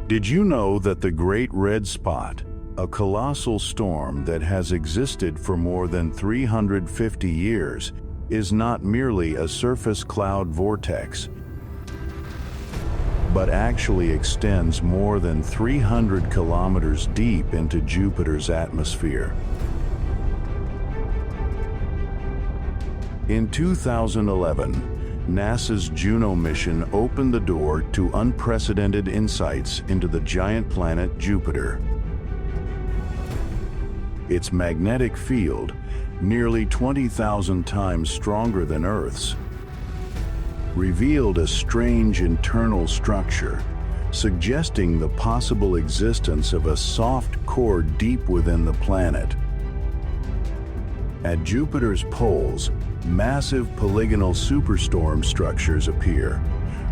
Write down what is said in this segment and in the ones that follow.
Did you know that the Great Red Spot, a colossal storm that has existed for more than 350 years, is not merely a surface cloud vortex, but actually extends more than 300 kilometers deep into Jupiter's atmosphere? In 2011, NASA's Juno mission opened the door to unprecedented insights into the giant planet Jupiter. Its magnetic field, nearly 20,000 times stronger than Earth's, revealed a strange internal structure, suggesting the possible existence of a soft core deep within the planet. At Jupiter's poles, massive polygonal superstorm structures appear,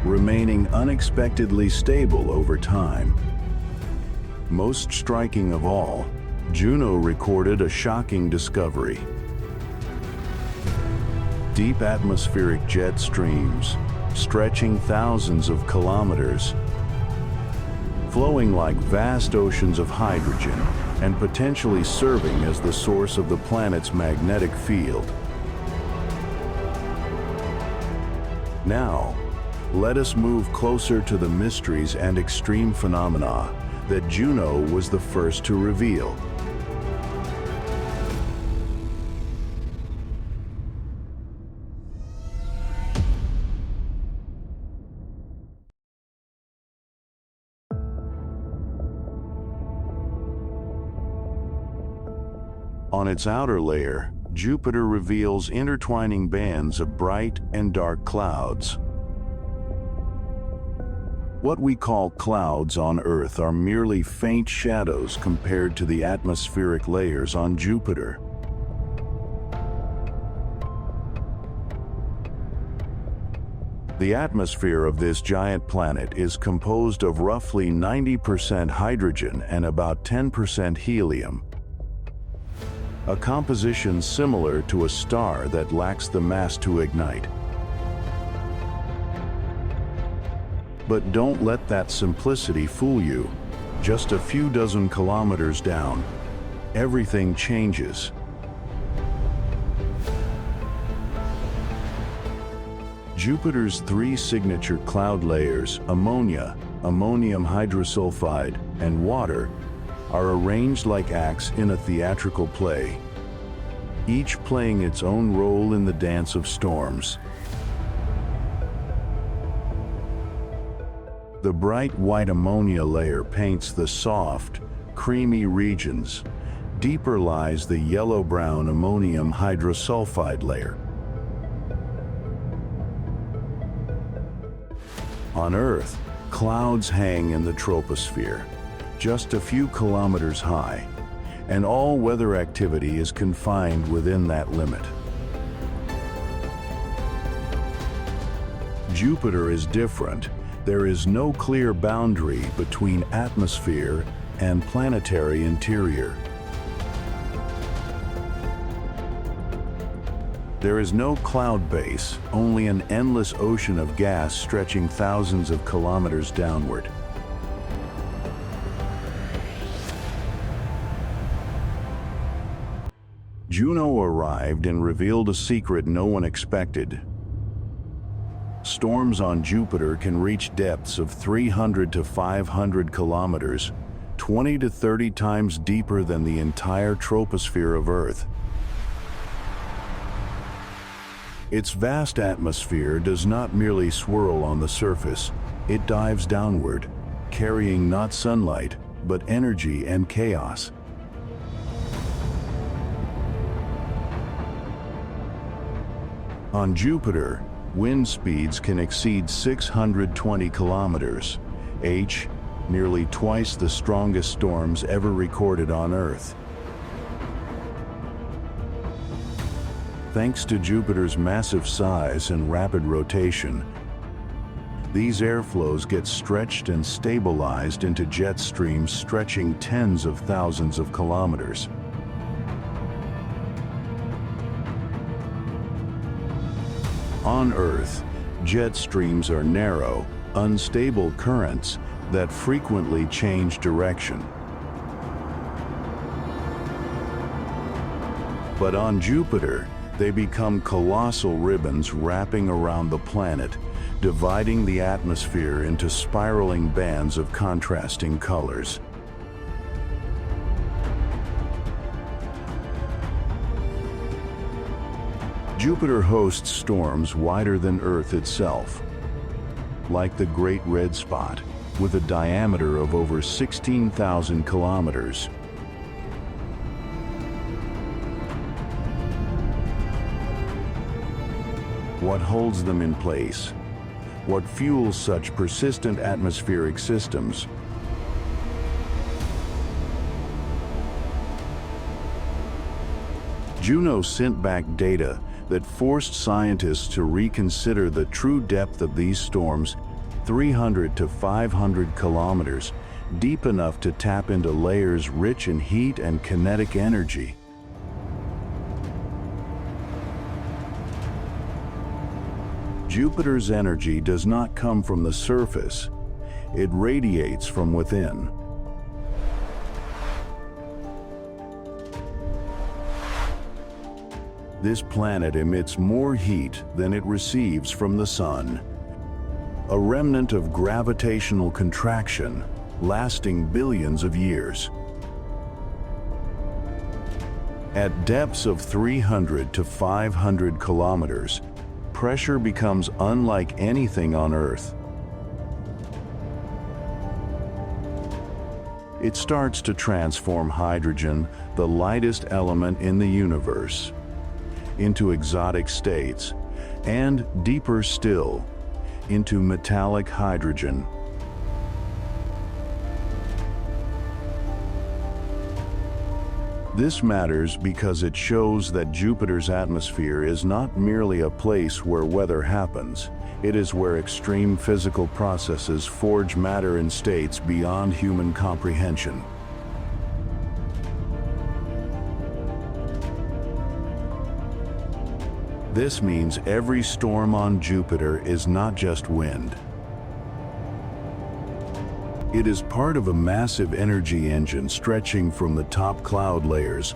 remaining unexpectedly stable over time. Most striking of all, Juno recorded a shocking discovery. Deep atmospheric jet streams, stretching thousands of kilometers, flowing like vast oceans of hydrogen and potentially serving as the source of the planet's magnetic field. Now, let us move closer to the mysteries and extreme phenomena that Juno was the first to reveal. On its outer layer, Jupiter reveals intertwining bands of bright and dark clouds. What we call clouds on Earth are merely faint shadows compared to the atmospheric layers on Jupiter. The atmosphere of this giant planet is composed of roughly 90% hydrogen and about 10% helium, a composition similar to a star that lacks the mass to ignite. But don't let that simplicity fool you. Just a few dozen kilometers down, everything changes. Jupiter's three signature cloud layers, ammonia, ammonium hydrosulfide, and water, are arranged like acts in a theatrical play, each playing its own role in the dance of storms. The bright white ammonia layer paints the soft, creamy regions. Deeper lies the yellow-brown ammonium hydrosulfide layer. On Earth, clouds hang in the troposphere, just a few kilometers high, and all weather activity is confined within that limit. Jupiter is different. There is no clear boundary between atmosphere and planetary interior. There is no cloud base, only an endless ocean of gas stretching thousands of kilometers downward. Juno arrived and revealed a secret no one expected. Storms on Jupiter can reach depths of 300 to 500 kilometers, 20 to 30 times deeper than the entire troposphere of Earth. Its vast atmosphere does not merely swirl on the surface, it dives downward, carrying not sunlight, but energy and chaos. On Jupiter, wind speeds can exceed 620 kilometers, nearly twice the strongest storms ever recorded on Earth. Thanks to Jupiter's massive size and rapid rotation, these airflows get stretched and stabilized into jet streams stretching tens of thousands of kilometers. On Earth, jet streams are narrow, unstable currents that frequently change direction. But on Jupiter, they become colossal ribbons wrapping around the planet, dividing the atmosphere into spiraling bands of contrasting colors. Jupiter hosts storms wider than Earth itself, like the Great Red Spot, with a diameter of over 16,000 kilometers. What holds them in place? What fuels such persistent atmospheric systems? Juno sent back data that forced scientists to reconsider the true depth of these storms, 300 to 500 kilometers, deep enough to tap into layers rich in heat and kinetic energy. Jupiter's energy does not come from the surface, it radiates from within. This planet emits more heat than it receives from the sun, a remnant of gravitational contraction lasting billions of years. At depths of 300 to 500 kilometers, pressure becomes unlike anything on Earth. It starts to transform hydrogen, the lightest element in the universe, into exotic states, and deeper still, into metallic hydrogen. This matters because it shows that Jupiter's atmosphere is not merely a place where weather happens. It is where extreme physical processes forge matter in states beyond human comprehension. This means every storm on Jupiter is not just wind. It is part of a massive energy engine stretching from the top cloud layers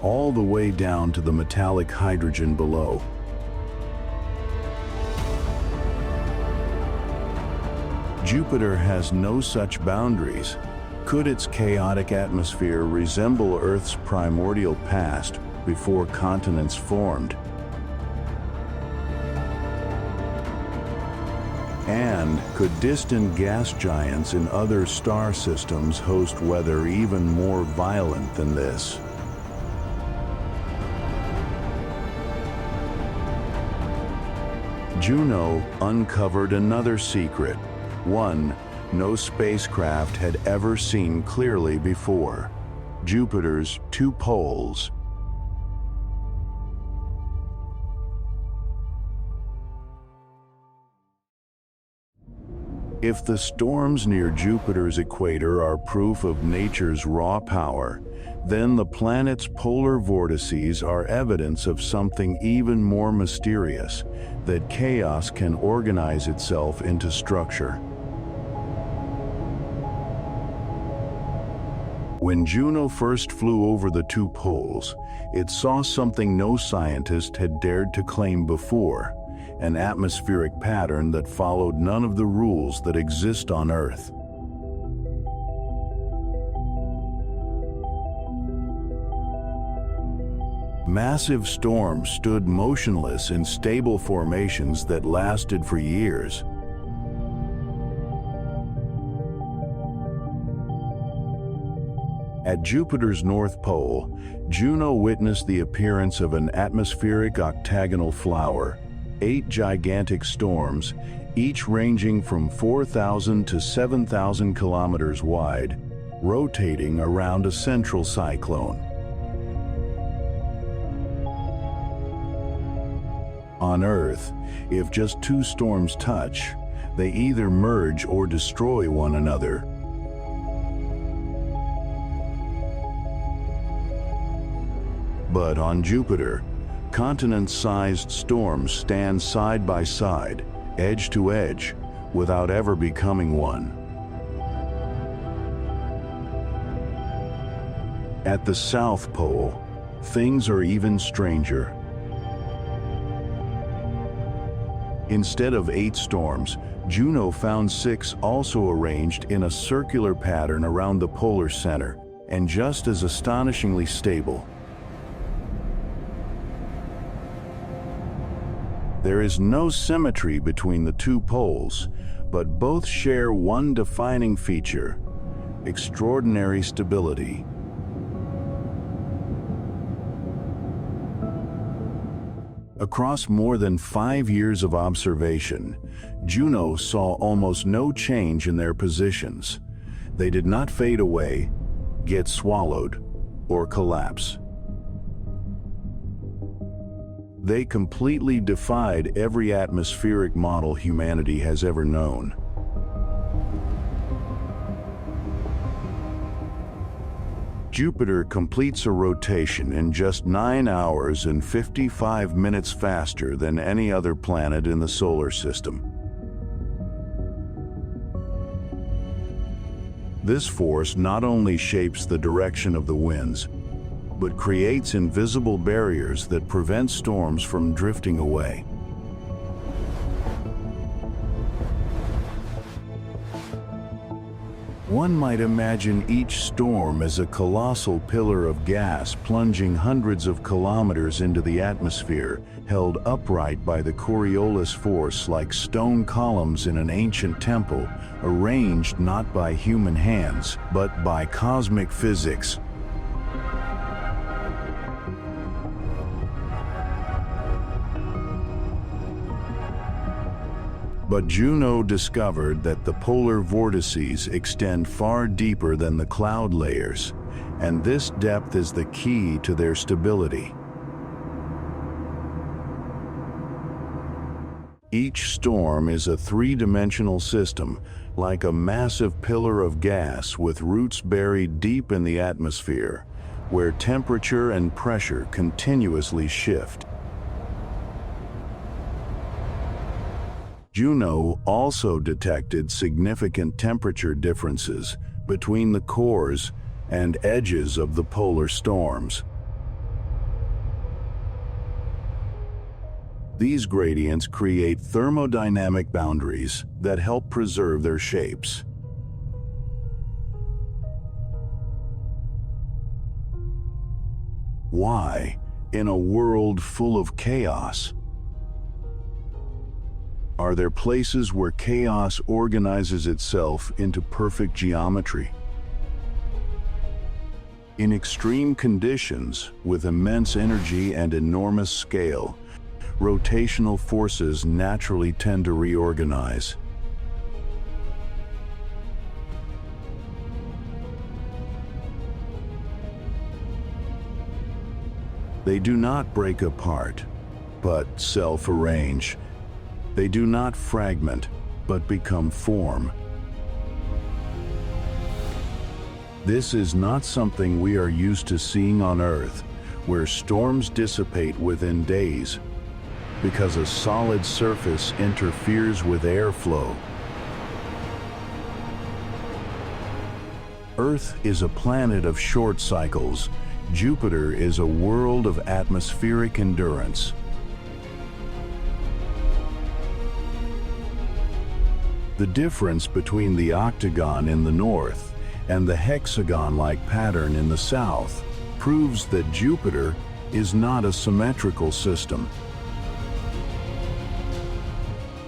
all the way down to the metallic hydrogen below. Jupiter has no such boundaries. Could its chaotic atmosphere resemble Earth's primordial past before continents formed? And could distant gas giants in other star systems host weather even more violent than this? Juno uncovered another secret, one no spacecraft had ever seen clearly before: Jupiter's two poles. If the storms near Jupiter's equator are proof of nature's raw power, then the planet's polar vortices are evidence of something even more mysterious, that chaos can organize itself into structure. When Juno first flew over the two poles, it saw something no scientist had dared to claim before: an atmospheric pattern that followed none of the rules that exist on Earth. Massive storms stood motionless in stable formations that lasted for years. At Jupiter's North Pole, Juno witnessed the appearance of an atmospheric octagonal flower, 8 gigantic storms, each ranging from 4,000 to 7,000 kilometers wide, rotating around a central cyclone. On Earth, if just 2 storms touch, they either merge or destroy one another. But on Jupiter, continent-sized storms stand side by side, edge to edge, without ever becoming one. At the South Pole, things are even stranger. Instead of 8 storms, Juno found 6 also arranged in a circular pattern around the polar center, and just as astonishingly stable. There is no symmetry between the 2 poles, but both share one defining feature: extraordinary stability. Across more than 5 years of observation, Juno saw almost no change in their positions. They did not fade away, get swallowed, or collapse. They completely defied every atmospheric model humanity has ever known. Jupiter completes a rotation in just 9 hours and 55 minutes faster than any other planet in the solar system. This force not only shapes the direction of the winds, but creates invisible barriers that prevent storms from drifting away. One might imagine each storm as a colossal pillar of gas plunging hundreds of kilometers into the atmosphere, held upright by the Coriolis force like stone columns in an ancient temple, arranged not by human hands, but by cosmic physics. But Juno discovered that the polar vortices extend far deeper than the cloud layers, and this depth is the key to their stability. Each storm is a 3-dimensional system, like a massive pillar of gas with roots buried deep in the atmosphere, where temperature and pressure continuously shift. Juno also detected significant temperature differences between the cores and edges of the polar storms. These gradients create thermodynamic boundaries that help preserve their shapes. Why, in a world full of chaos, are there places where chaos organizes itself into perfect geometry? In extreme conditions, with immense energy and enormous scale, rotational forces naturally tend to reorganize. They do not break apart, but self-arrange. They do not fragment, but become form. This is not something we are used to seeing on Earth, where storms dissipate within days, because a solid surface interferes with airflow. Earth is a planet of short cycles. Jupiter is a world of atmospheric endurance. The difference between the octagon in the north and the hexagon-like pattern in the south proves that Jupiter is not a symmetrical system.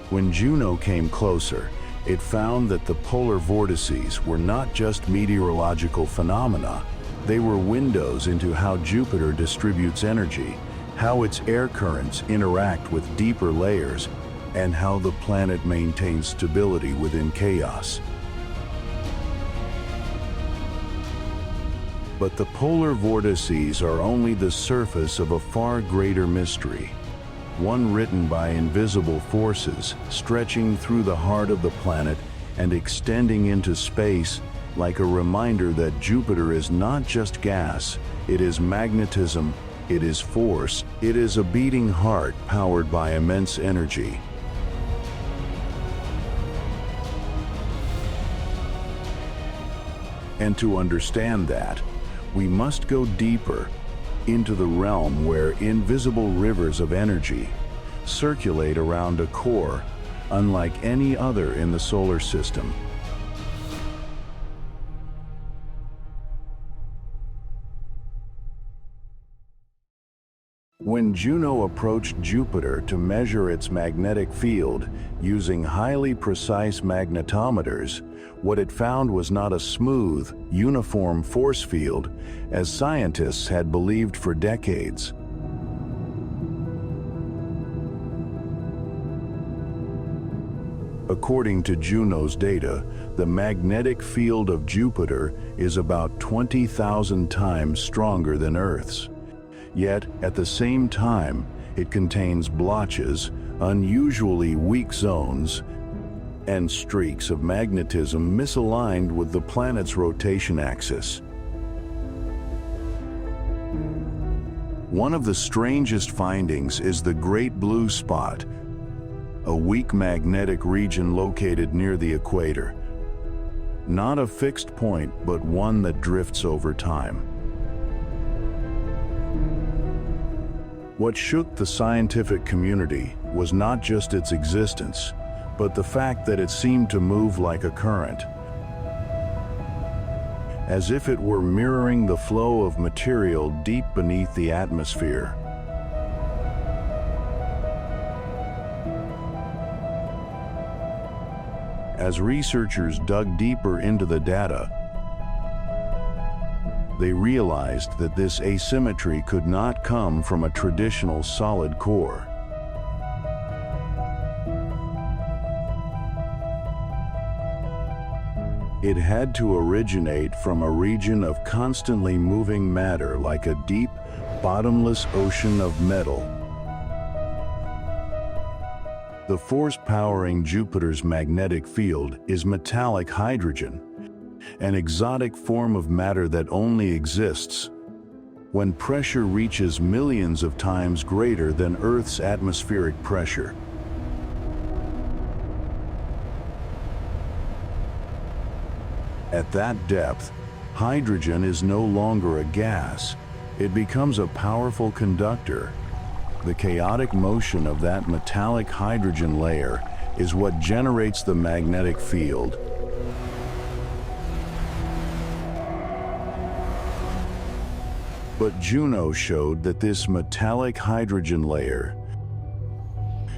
When Juno came closer, it found that the polar vortices were not just meteorological phenomena. They were windows into how Jupiter distributes energy, how its air currents interact with deeper layers, and how the planet maintains stability within chaos. But the polar vortices are only the surface of a far greater mystery, one written by invisible forces stretching through the heart of the planet and extending into space, like a reminder that Jupiter is not just gas, it is magnetism, it is force, it is a beating heart powered by immense energy. And to understand that, we must go deeper into the realm where invisible rivers of energy circulate around a core unlike any other in the solar system. When Juno approached Jupiter to measure its magnetic field using highly precise magnetometers, what it found was not a smooth, uniform force field, as scientists had believed for decades. According to Juno's data, the magnetic field of Jupiter is about 20,000 times stronger than Earth's. Yet, at the same time, it contains blotches, unusually weak zones, and streaks of magnetism misaligned with the planet's rotation axis. One of the strangest findings is the Great Blue Spot, a weak magnetic region located near the equator. Not a fixed point, but one that drifts over time. What shook the scientific community was not just its existence, but the fact that it seemed to move like a current, as if it were mirroring the flow of material deep beneath the atmosphere. As researchers dug deeper into the data, they realized that this asymmetry could not come from a traditional solid core. It had to originate from a region of constantly moving matter like a deep, bottomless ocean of metal. The force powering Jupiter's magnetic field is metallic hydrogen, an exotic form of matter that only exists when pressure reaches millions of times greater than Earth's atmospheric pressure. At that depth, hydrogen is no longer a gas. It becomes a powerful conductor. The chaotic motion of that metallic hydrogen layer is what generates the magnetic field. But Juno showed that this metallic hydrogen layer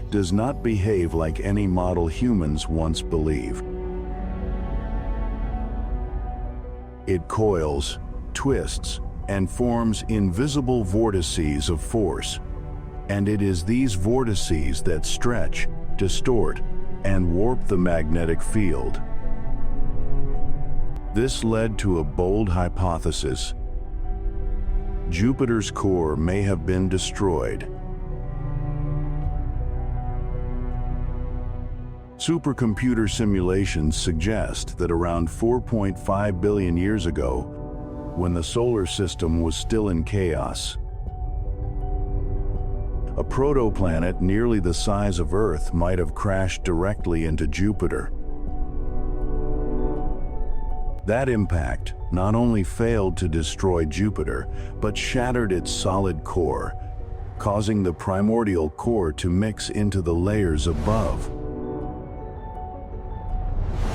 does not behave like any model humans once believed. It coils, twists, and forms invisible vortices of force. And it is these vortices that stretch, distort, and warp the magnetic field. This led to a bold hypothesis. Jupiter's core may have been destroyed. Supercomputer simulations suggest that around 4.5 billion years ago, when the solar system was still in chaos, a protoplanet nearly the size of Earth might have crashed directly into Jupiter. That impact not only failed to destroy Jupiter, but shattered its solid core, causing the primordial core to mix into the layers above.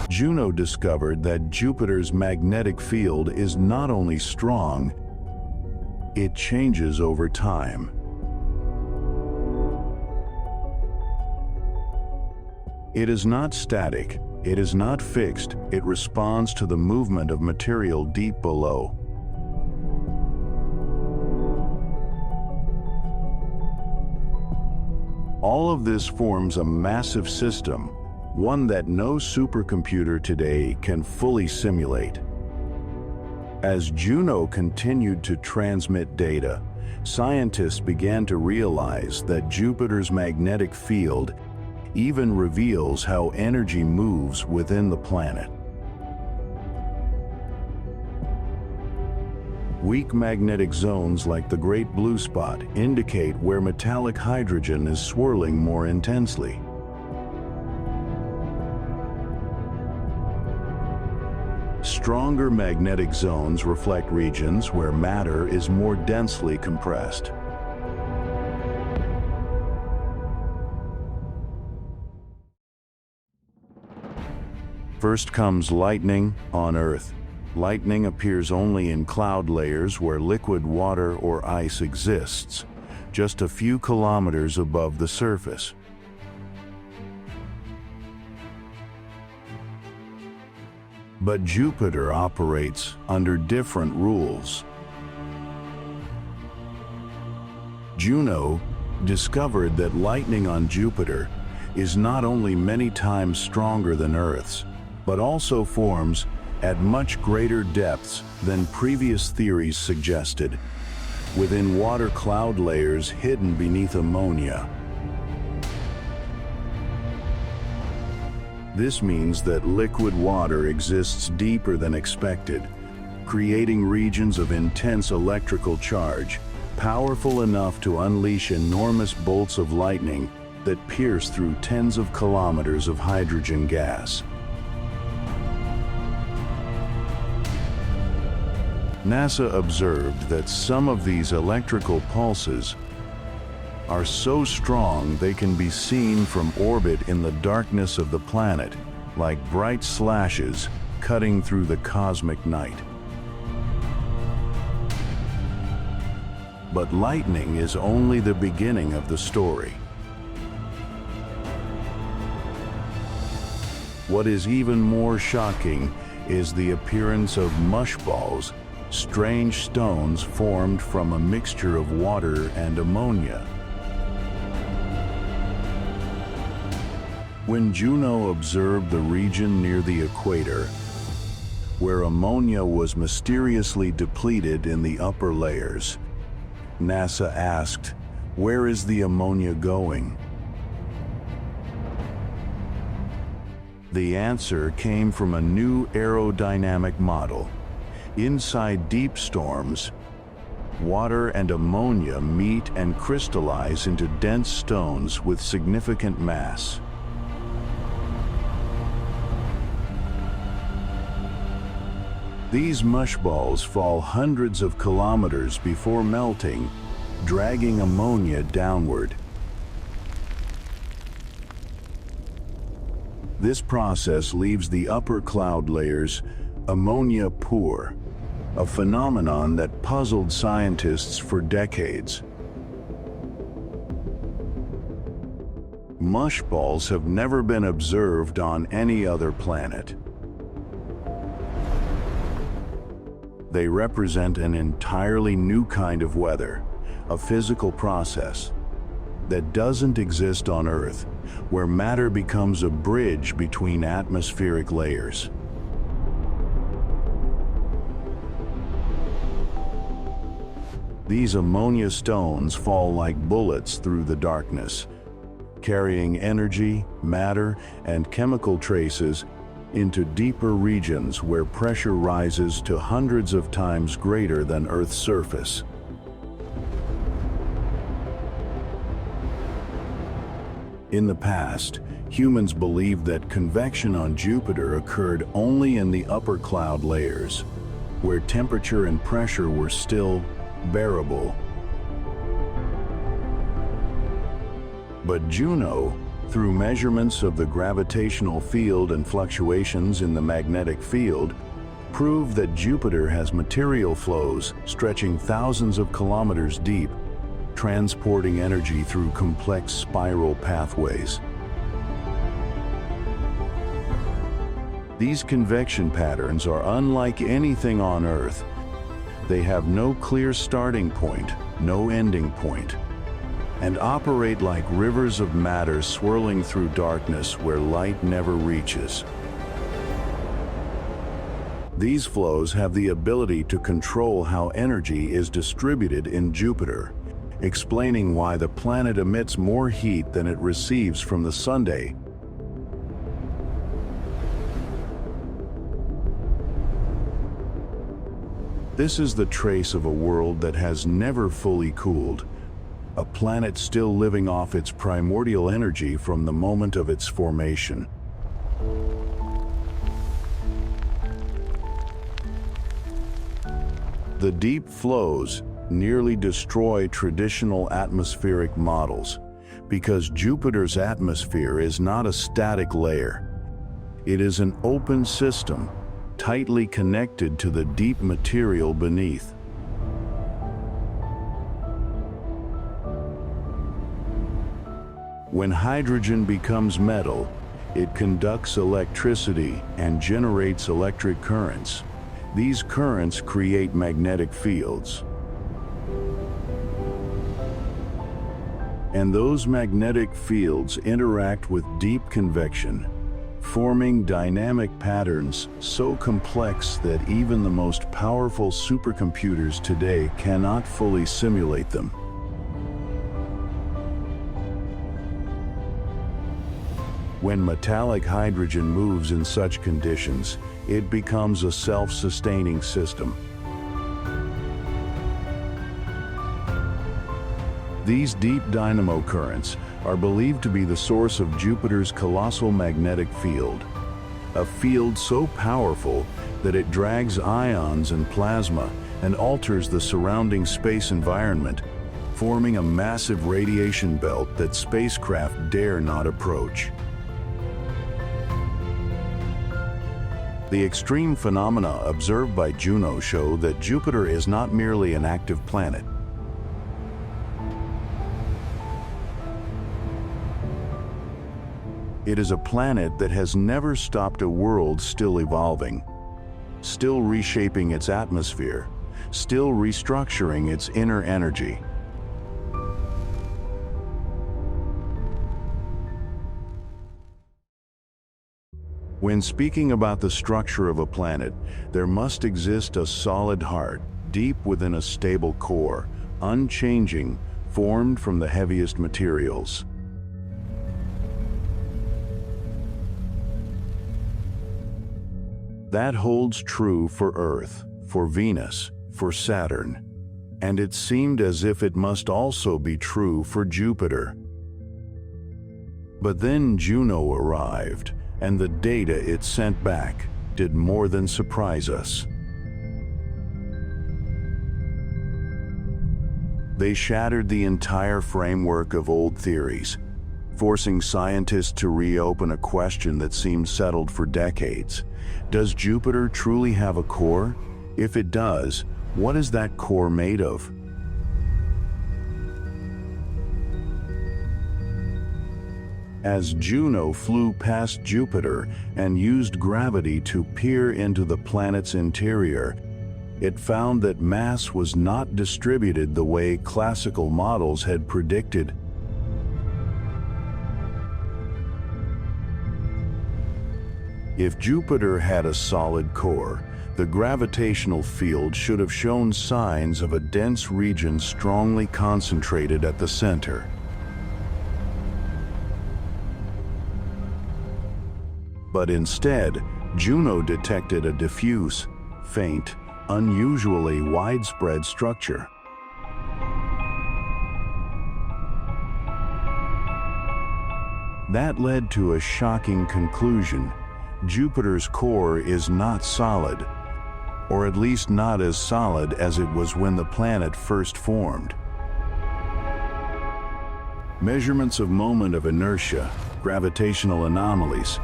Juno discovered that Jupiter's magnetic field is not only strong, it changes over time. It is not static, it is not fixed, it responds to the movement of material deep below. All of this forms a massive system, one that no supercomputer today can fully simulate. As Juno continued to transmit data, scientists began to realize that Jupiter's magnetic field even reveals how energy moves within the planet. Weak magnetic zones like the Great Blue Spot indicate where metallic hydrogen is swirling more intensely. stronger magnetic zones reflect regions where matter is more densely compressed. First comes lightning on Earth. Lightning appears only in cloud layers where liquid water or ice exists, just a few kilometers above the surface. But Jupiter operates under different rules. Juno discovered that lightning on Jupiter is not only many times stronger than Earth's, but also forms at much greater depths than previous theories suggested, within water cloud layers hidden beneath ammonia. This means that liquid water exists deeper than expected, creating regions of intense electrical charge, powerful enough to unleash enormous bolts of lightning that pierce through tens of kilometers of hydrogen gas. NASA observed that some of these electrical pulses are so strong they can be seen from orbit in the darkness of the planet, like bright slashes cutting through the cosmic night. But lightning is only the beginning of the story. What is even more shocking is the appearance of mushballs, strange stones formed from a mixture of water and ammonia. When Juno observed the region near the equator, where ammonia was mysteriously depleted in the upper layers, NASA asked, "Where is the ammonia going?" The answer came from a new aerodynamic model. Inside deep storms, water and ammonia meet and crystallize into dense stones with significant mass. These mushballs fall hundreds of kilometers before melting, dragging ammonia downward. This process leaves the upper cloud layers ammonia poor, a phenomenon that puzzled scientists for decades. Mushballs have never been observed on any other planet. They represent an entirely new kind of weather, a physical process that doesn't exist on Earth, where matter becomes a bridge between atmospheric layers. These ammonia stones fall like bullets through the darkness, carrying energy, matter, and chemical traces into deeper regions where pressure rises to hundreds of times greater than Earth's surface. In the past, humans believed that convection on Jupiter occurred only in the upper cloud layers, where temperature and pressure were still bearable. But Juno, through measurements of the gravitational field and fluctuations in the magnetic field, proved that Jupiter has material flows stretching thousands of kilometers deep, transporting energy through complex spiral pathways. These convection patterns are unlike anything on Earth. They have no clear starting point, no ending point, and operate like rivers of matter swirling through darkness where light never reaches. These flows have the ability to control how energy is distributed in Jupiter, explaining why the planet emits more heat than it receives from the Sunday. This is the trace of a world that has never fully cooled, a planet still living off its primordial energy from the moment of its formation. The deep flows nearly destroy traditional atmospheric models because Jupiter's atmosphere is not a static layer. It is an open system, tightly connected to the deep material beneath. When hydrogen becomes metal, it conducts electricity and generates electric currents. These currents create magnetic fields. And those magnetic fields interact with deep convection, forming dynamic patterns so complex that even the most powerful supercomputers today cannot fully simulate them. When metallic hydrogen moves in such conditions, it becomes a self-sustaining system. These deep dynamo currents are believed to be the source of Jupiter's colossal magnetic field, a field so powerful that it drags ions and plasma and alters the surrounding space environment, forming a massive radiation belt that spacecraft dare not approach. The extreme phenomena observed by Juno show that Jupiter is not merely an active planet. It is a planet that has never stopped, a world still evolving, still reshaping its atmosphere, still restructuring its inner energy. When speaking about the structure of a planet, there must exist a solid heart, deep within a stable core, unchanging, formed from the heaviest materials. That holds true for Earth, for Venus, for Saturn, and it seemed as if it must also be true for Jupiter. But then Juno arrived, and the data it sent back did more than surprise us. They shattered the entire framework of old theories, forcing scientists to reopen a question that seemed settled for decades. Does Jupiter truly have a core? If it does, what is that core made of? As Juno flew past Jupiter and used gravity to peer into the planet's interior, it found that mass was not distributed the way classical models had predicted. If Jupiter had a solid core, the gravitational field should have shown signs of a dense region strongly concentrated at the center. But instead, Juno detected a diffuse, faint, unusually widespread structure. That led to a shocking conclusion. Jupiter's core is not solid, or at least not as solid as it was when the planet first formed. Measurements of moment of inertia, gravitational anomalies,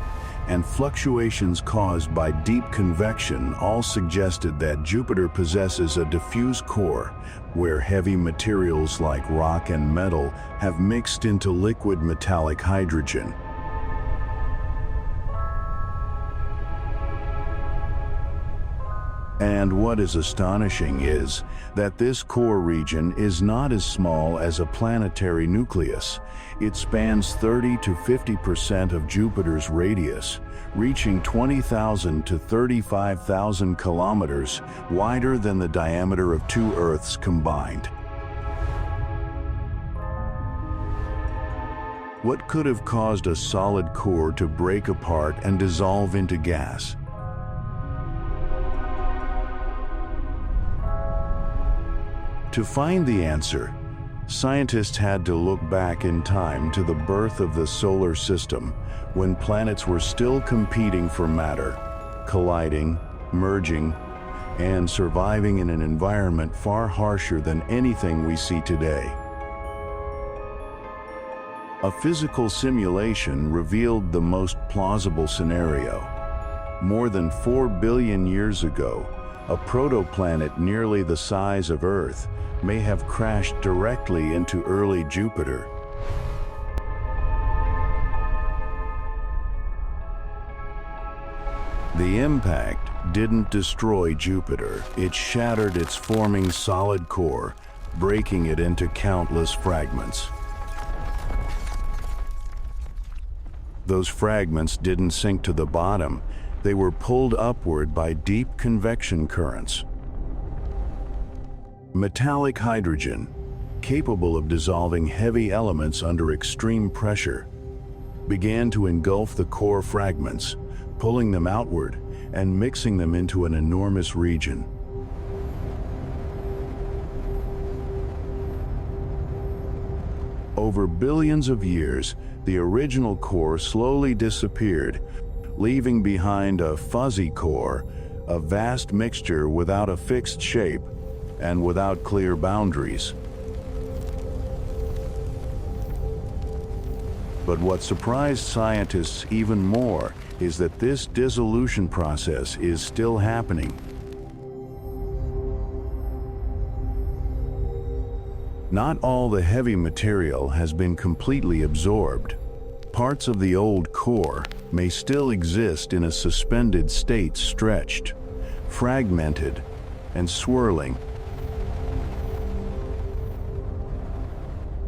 and fluctuations caused by deep convection all suggested that Jupiter possesses a diffuse core where heavy materials like rock and metal have mixed into liquid metallic hydrogen. And what is astonishing is that this core region is not as small as a planetary nucleus. It spans 30 to 50% of Jupiter's radius, reaching 20,000 to 35,000 kilometers, wider than the diameter of two Earths combined. What could have caused a solid core to break apart and dissolve into gas? To find the answer, scientists had to look back in time to the birth of the solar system, when planets were still competing for matter, colliding, merging, and surviving in an environment far harsher than anything we see today. A physical simulation revealed the most plausible scenario. More than 4 billion years ago, a protoplanet nearly the size of Earth may have crashed directly into early Jupiter. The impact didn't destroy Jupiter. It shattered its forming solid core, breaking it into countless fragments. Those fragments didn't sink to the bottom. They were pulled upward by deep convection currents. Metallic hydrogen, capable of dissolving heavy elements under extreme pressure, began to engulf the core fragments, pulling them outward and mixing them into an enormous region. Over billions of years, the original core slowly disappeared, leaving behind a fuzzy core, a vast mixture without a fixed shape and without clear boundaries. But what surprised scientists even more is that this dissolution process is still happening. Not all the heavy material has been completely absorbed. Parts of the old core may still exist in a suspended state, stretched, fragmented, and swirling.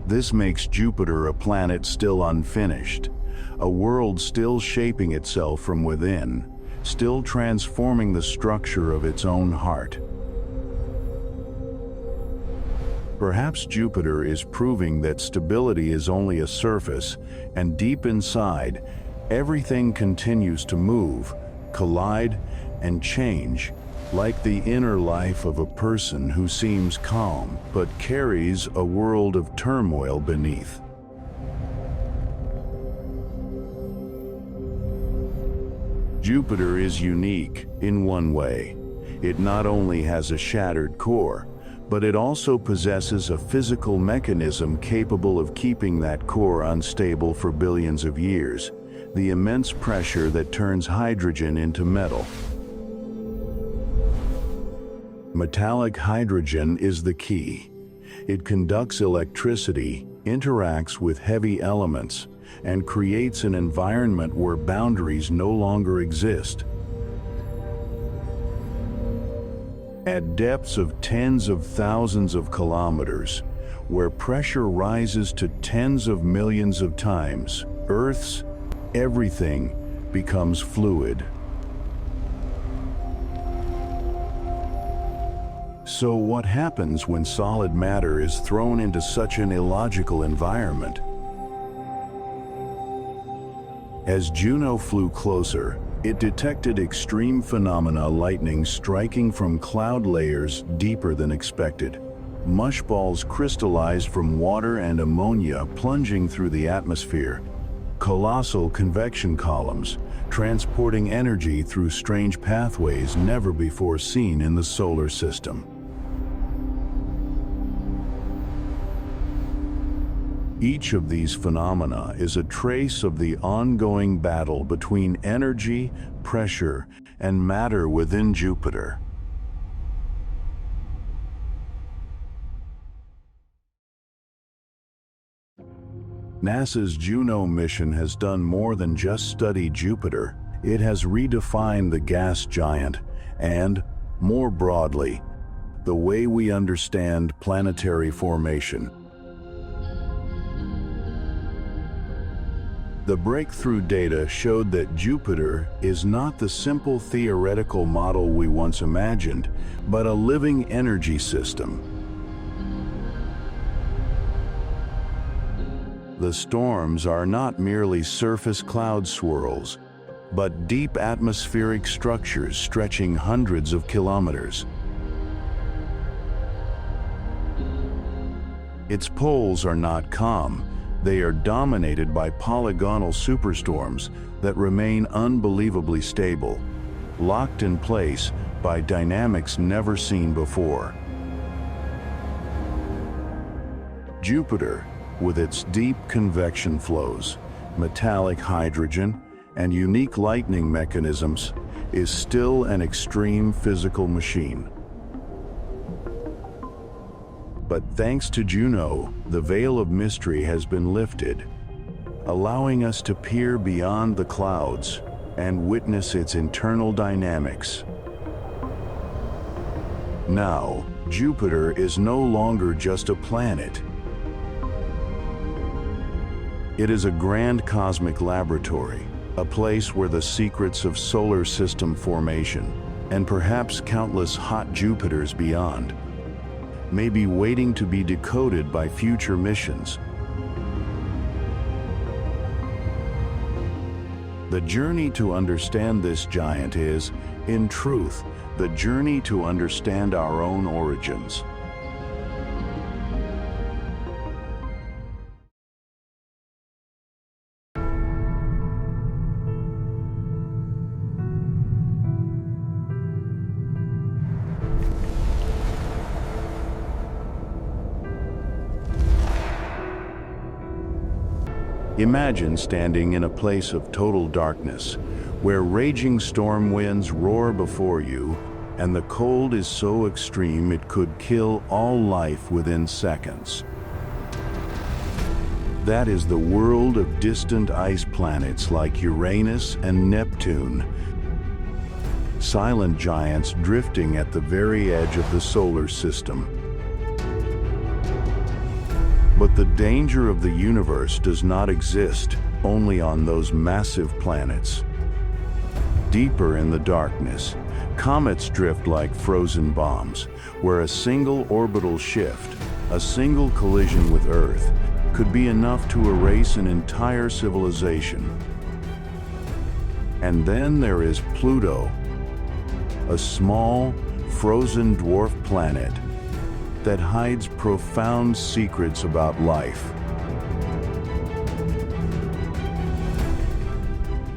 This makes Jupiter a planet still unfinished, a world still shaping itself from within, still transforming the structure of its own heart. Perhaps Jupiter is proving that stability is only a surface, and deep inside, everything continues to move, collide, and change, like the inner life of a person who seems calm but carries a world of turmoil beneath. Jupiter is unique in one way. It not only has a shattered core, but it also possesses a physical mechanism capable of keeping that core unstable for billions of years, the immense pressure that turns hydrogen into metal. Metallic hydrogen is the key. It conducts electricity, interacts with heavy elements, and creates an environment where boundaries no longer exist. At depths of tens of thousands of kilometers, where pressure rises to tens of millions of times, Earth's everything becomes fluid. So what happens when solid matter is thrown into such an illogical environment? As Juno flew closer, it detected extreme phenomena, lightning striking from cloud layers deeper than expected. Mushballs crystallized from water and ammonia plunging through the atmosphere. Colossal convection columns, transporting energy through strange pathways never before seen in the solar system. Each of these phenomena is a trace of the ongoing battle between energy, pressure, and matter within Jupiter. NASA's Juno mission has done more than just study Jupiter. It has redefined the gas giant and, more broadly, the way we understand planetary formation. The breakthrough data showed that Jupiter is not the simple theoretical model we once imagined, but a living energy system. The storms are not merely surface cloud swirls, but deep atmospheric structures stretching hundreds of kilometers. Its poles are not calm. They are dominated by polygonal superstorms that remain unbelievably stable. locked in place by dynamics never seen before. Jupiter, with its deep convection flows, metallic hydrogen, and unique lightning mechanisms, is still an extreme physical machine. But thanks to Juno, the veil of mystery has been lifted, allowing us to peer beyond the clouds and witness its internal dynamics. Now, Jupiter is no longer just a planet. It is a grand cosmic laboratory, a place where the secrets of solar system formation, and perhaps countless hot Jupiters beyond, may be waiting to be decoded by future missions. The journey to understand this giant is, in truth, the journey to understand our own origins. Imagine standing in a place of total darkness, where raging storm winds roar before you, and the cold is so extreme it could kill all life within seconds. That is the world of distant ice planets like Uranus and Neptune, silent giants drifting at the very edge of the solar system. But the danger of the universe does not exist only on those massive planets. Deeper in the darkness, comets drift like frozen bombs, where a single orbital shift, a single collision with Earth, could be enough to erase an entire civilization. And then there is Pluto, a small, frozen dwarf planet that hides profound secrets about life.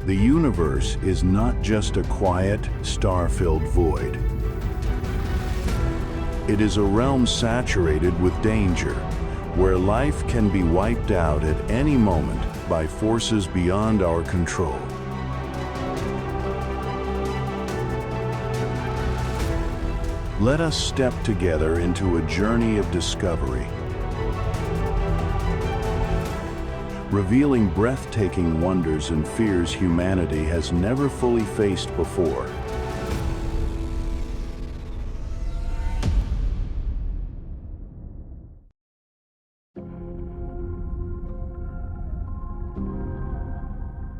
The universe is not just a quiet, star-filled void. It is a realm saturated with danger, where life can be wiped out at any moment by forces beyond our control. Let us step together into a journey of discovery, revealing breathtaking wonders and fears humanity has never fully faced before.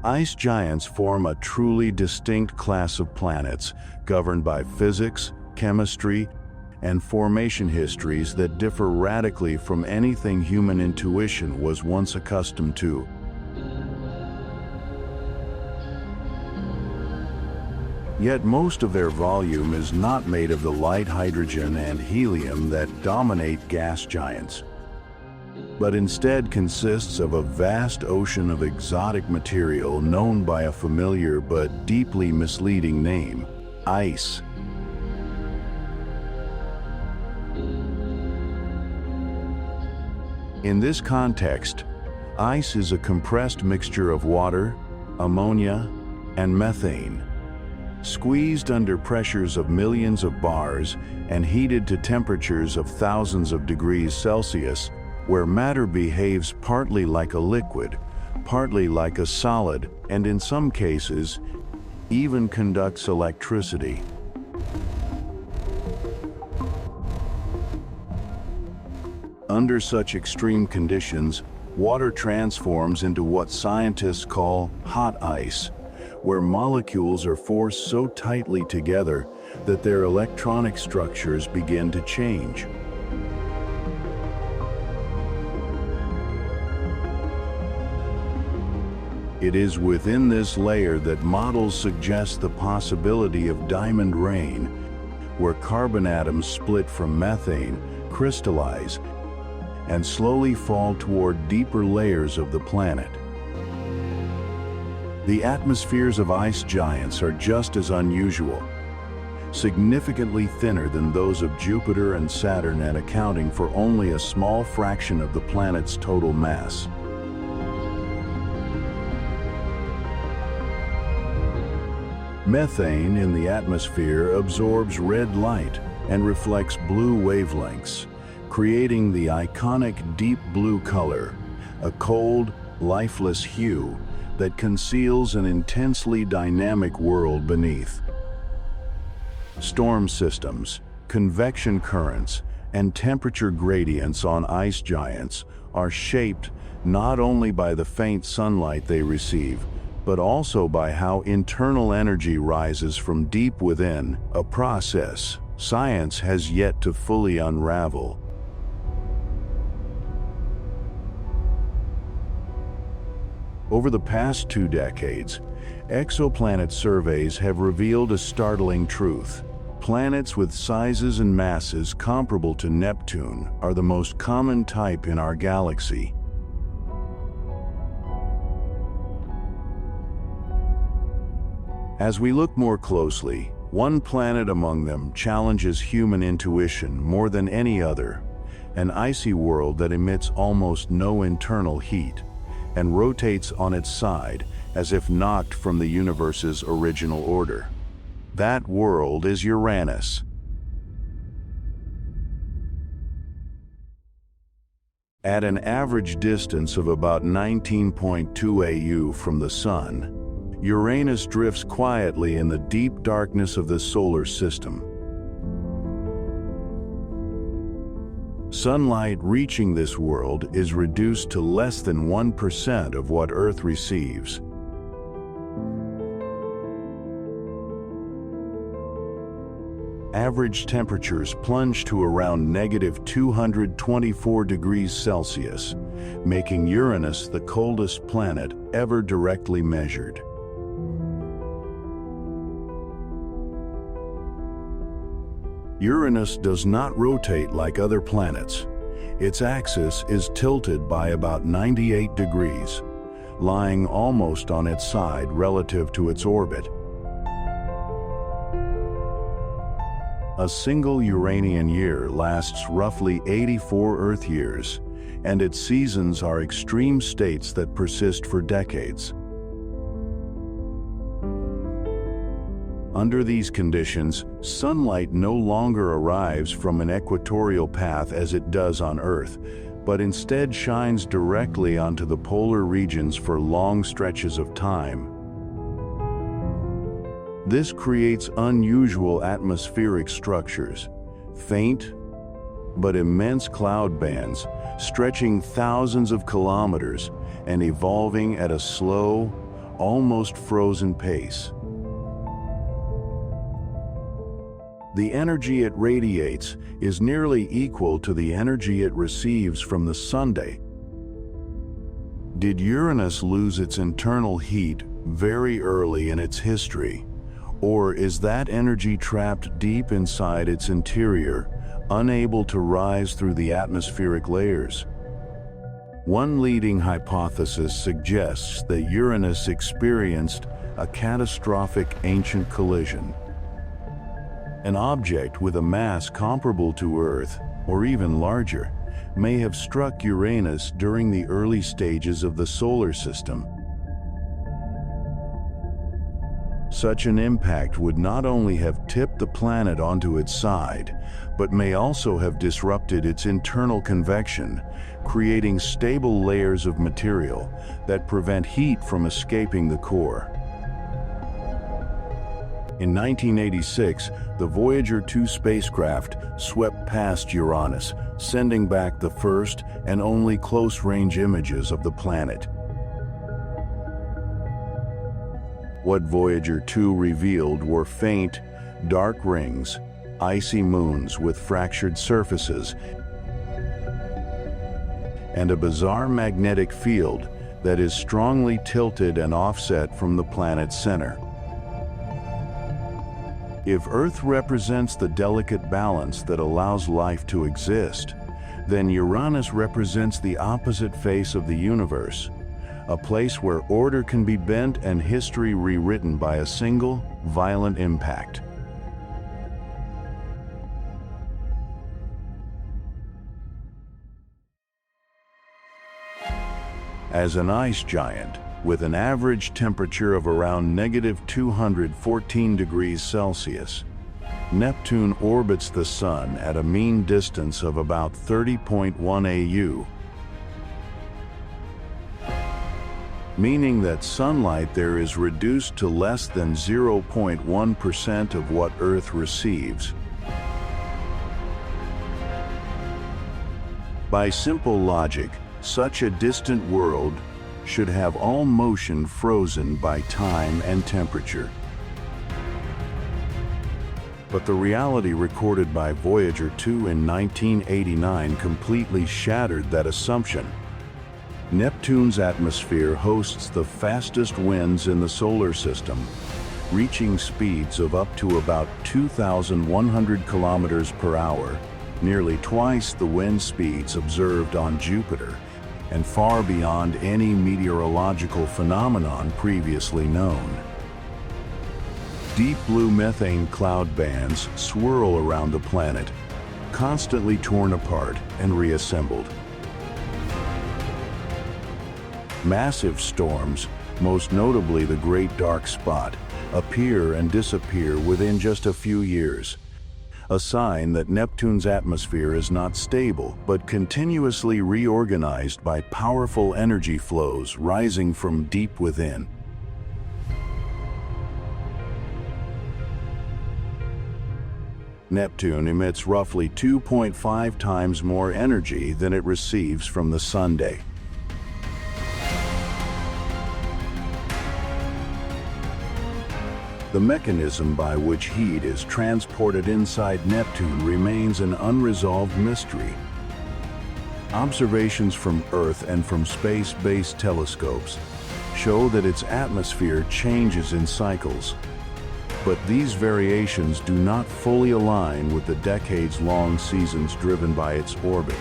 Ice giants form a truly distinct class of planets governed by physics, chemistry, and formation histories that differ radically from anything human intuition was once accustomed to. Yet most of their volume is not made of the light hydrogen and helium that dominate gas giants, but instead consists of a vast ocean of exotic material known by a familiar but deeply misleading name: ice. In this context, ice is a compressed mixture of water, ammonia, and methane, squeezed under pressures of millions of bars and heated to temperatures of thousands of degrees Celsius, where matter behaves partly like a liquid, partly like a solid, and in some cases, even conducts electricity. Under such extreme conditions, water transforms into what scientists call hot ice, where molecules are forced so tightly together that their electronic structures begin to change. It is within this layer that models suggest the possibility of diamond rain, where carbon atoms split from methane, crystallize, and slowly fall toward deeper layers of the planet. The atmospheres of ice giants are just as unusual, significantly thinner than those of Jupiter and Saturn and accounting for only a small fraction of the planet's total mass. Methane in the atmosphere absorbs red light and reflects blue wavelengths, creating the iconic deep blue color, a cold, lifeless hue that conceals an intensely dynamic world beneath. Storm systems, convection currents, and temperature gradients on ice giants are shaped not only by the faint sunlight they receive, but also by how internal energy rises from deep within, a process science has yet to fully unravel. Over the past 2 decades, exoplanet surveys have revealed a startling truth. Planets with sizes and masses comparable to Neptune are the most common type in our galaxy. As we look more closely, one planet among them challenges human intuition more than any other, an icy world that emits almost no internal heat and rotates on its side as if knocked from the universe's original order. That world is Uranus. At an average distance of about 19.2 AU from the Sun, Uranus drifts quietly in the deep darkness of the solar system. Sunlight reaching this world is reduced to less than 1% of what Earth receives. Average temperatures plunge to around -224 degrees Celsius, making Uranus the coldest planet ever directly measured. Uranus does not rotate like other planets. Its axis is tilted by about 98 degrees, lying almost on its side relative to its orbit. A single Uranian year lasts roughly 84 Earth years, and its seasons are extreme states that persist for decades. Under these conditions, sunlight no longer arrives from an equatorial path as it does on Earth, but instead shines directly onto the polar regions for long stretches of time. This creates unusual atmospheric structures, faint but immense cloud bands stretching thousands of kilometers and evolving at a slow, almost frozen pace. The energy it radiates is nearly equal to the energy it receives from the Sunday. Did Uranus lose its internal heat very early in its history? Or is that energy trapped deep inside its interior, unable to rise through the atmospheric layers? One leading hypothesis suggests that Uranus experienced a catastrophic ancient collision. An object with a mass comparable to Earth, or even larger, may have struck Uranus during the early stages of the solar system. Such an impact would not only have tipped the planet onto its side, but may also have disrupted its internal convection, creating stable layers of material that prevent heat from escaping the core. In 1986, the Voyager 2 spacecraft swept past Uranus, sending back the first and only close-range images of the planet. What Voyager 2 revealed were faint, dark rings, icy moons with fractured surfaces, and a bizarre magnetic field that is strongly tilted and offset from the planet's center. If Earth represents the delicate balance that allows life to exist, then Uranus represents the opposite face of the universe, a place where order can be bent and history rewritten by a single, violent impact. As an ice giant, with an average temperature of around -214 degrees Celsius, Neptune orbits the Sun at a mean distance of about 30.1 AU, meaning that sunlight there is reduced to less than 0.1% of what Earth receives. By simple logic, such a distant world should have all motion frozen by time and temperature. But the reality recorded by Voyager 2 in 1989 completely shattered that assumption. Neptune's atmosphere hosts the fastest winds in the solar system, reaching speeds of up to about 2,100 kilometers per hour, nearly twice the wind speeds observed on Jupiter, and far beyond any meteorological phenomenon previously known. Deep blue methane cloud bands swirl around the planet, constantly torn apart and reassembled. Massive storms, most notably the Great Dark Spot, appear and disappear within just a few years, a sign that Neptune's atmosphere is not stable, but continuously reorganized by powerful energy flows rising from deep within. Neptune emits roughly 2.5 times more energy than it receives from the Sunday. The mechanism by which heat is transported inside Neptune remains an unresolved mystery. Observations from Earth and from space-based telescopes show that its atmosphere changes in cycles, but these variations do not fully align with the decades-long seasons driven by its orbit.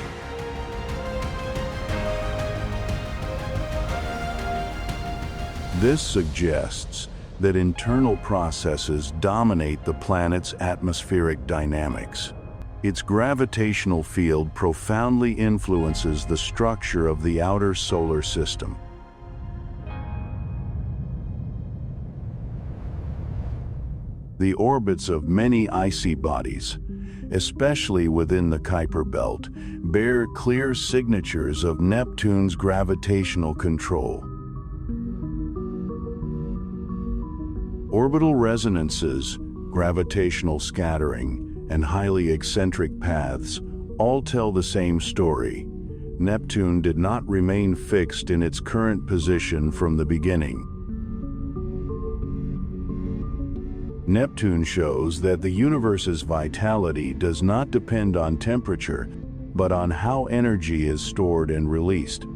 This suggests that internal processes dominate the planet's atmospheric dynamics. Its gravitational field profoundly influences the structure of the outer solar system. The orbits of many icy bodies, especially within the Kuiper belt, bear clear signatures of Neptune's gravitational control. Orbital resonances, gravitational scattering, and highly eccentric paths all tell the same story. Neptune did not remain fixed in its current position from the beginning. Neptune shows that the universe's vitality does not depend on temperature, but on how energy is stored and released.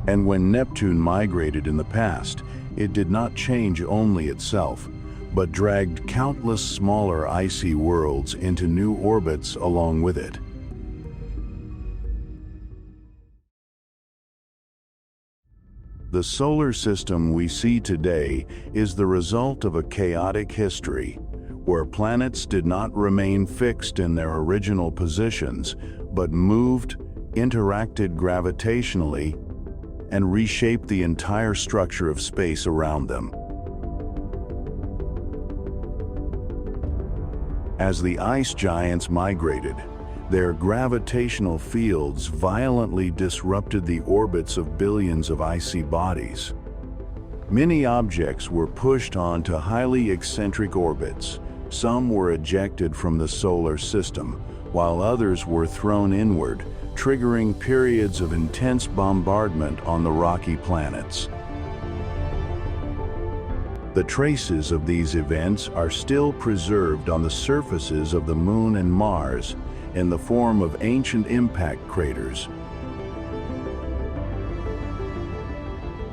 And when Neptune migrated in the past, it did not change only itself, but dragged countless smaller icy worlds into new orbits along with it. The solar system we see today is the result of a chaotic history, where planets did not remain fixed in their original positions, but moved, interacted gravitationally, and reshaped the entire structure of space around them. As the ice giants migrated, their gravitational fields violently disrupted the orbits of billions of icy bodies. Many objects were pushed onto highly eccentric orbits. Some were ejected from the solar system, while others were thrown inward, triggering periods of intense bombardment on the rocky planets. The traces of these events are still preserved on the surfaces of the Moon and Mars in the form of ancient impact craters.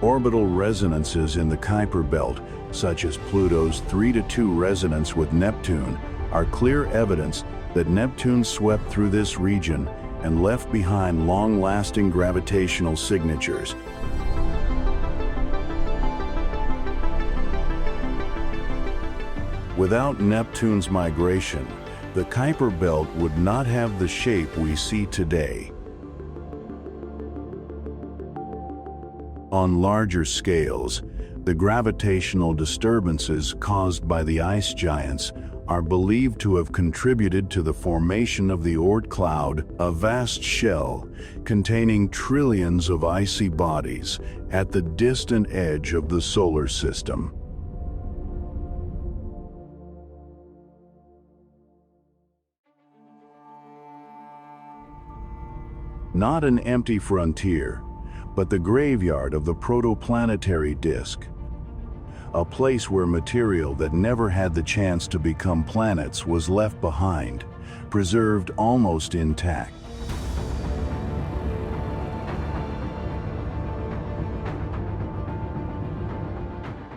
Orbital resonances in the Kuiper belt, such as Pluto's 3:2 resonance with Neptune, are clear evidence that Neptune swept through this region and left behind long-lasting gravitational signatures. Without Neptune's migration, the Kuiper belt would not have the shape we see today. On larger scales, the gravitational disturbances caused by the ice giants are believed to have contributed to the formation of the Oort cloud, a vast shell containing trillions of icy bodies at the distant edge of the solar system. Not an empty frontier, but the graveyard of the protoplanetary disk, a place where material that never had the chance to become planets was left behind, preserved almost intact.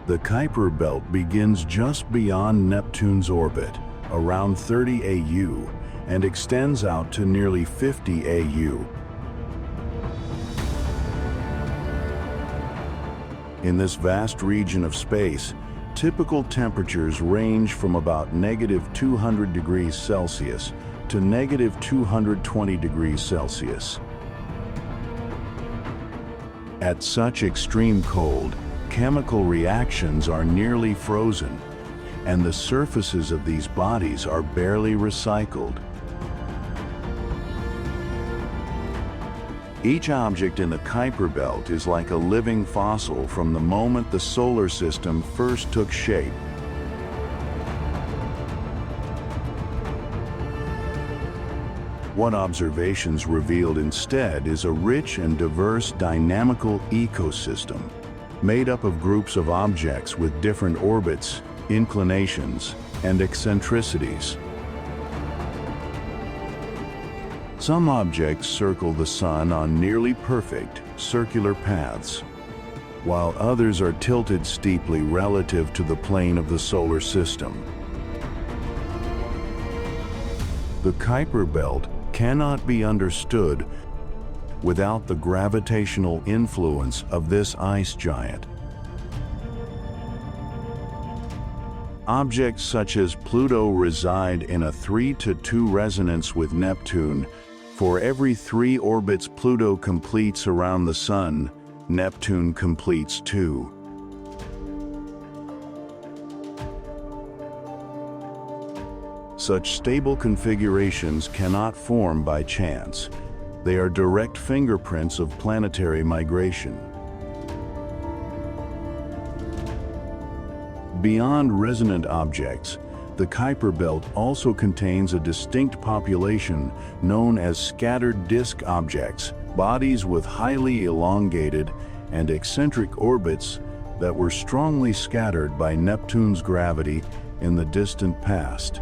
The Kuiper belt begins just beyond Neptune's orbit, around 30 AU, and extends out to nearly 50 AU. In this vast region of space, typical temperatures range from about -200 degrees Celsius to -220 degrees Celsius. At such extreme cold, chemical reactions are nearly frozen, and the surfaces of these bodies are barely recycled. Each object in the Kuiper belt is like a living fossil from the moment the solar system first took shape. What observations revealed instead is a rich and diverse dynamical ecosystem, made up of groups of objects with different orbits, inclinations, and eccentricities. Some objects circle the Sun on nearly perfect, circular paths, while others are tilted steeply relative to the plane of the solar system. The Kuiper belt cannot be understood without the gravitational influence of this ice giant. Objects such as Pluto reside in a 3-to-2 resonance with Neptune. For every 3 orbits Pluto completes around the Sun, Neptune completes 2. Such stable configurations cannot form by chance. They are direct fingerprints of planetary migration. Beyond resonant objects, the Kuiper belt also contains a distinct population known as scattered disk objects, bodies with highly elongated and eccentric orbits that were strongly scattered by Neptune's gravity in the distant past.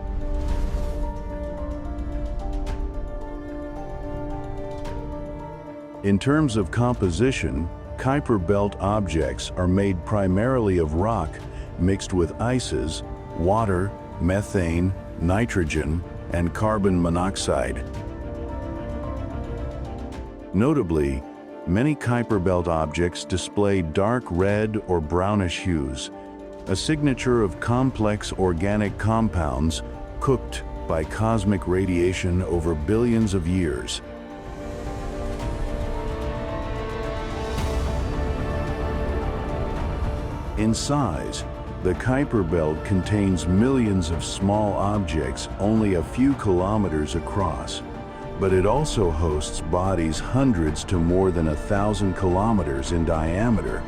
In terms of composition, Kuiper belt objects are made primarily of rock mixed with ices, water, methane, nitrogen, and carbon monoxide. Notably, many Kuiper belt objects display dark red or brownish hues, a signature of complex organic compounds cooked by cosmic radiation over billions of years. In size, the Kuiper belt contains millions of small objects only a few kilometers across, but it also hosts bodies hundreds to more than 1,000 kilometers in diameter.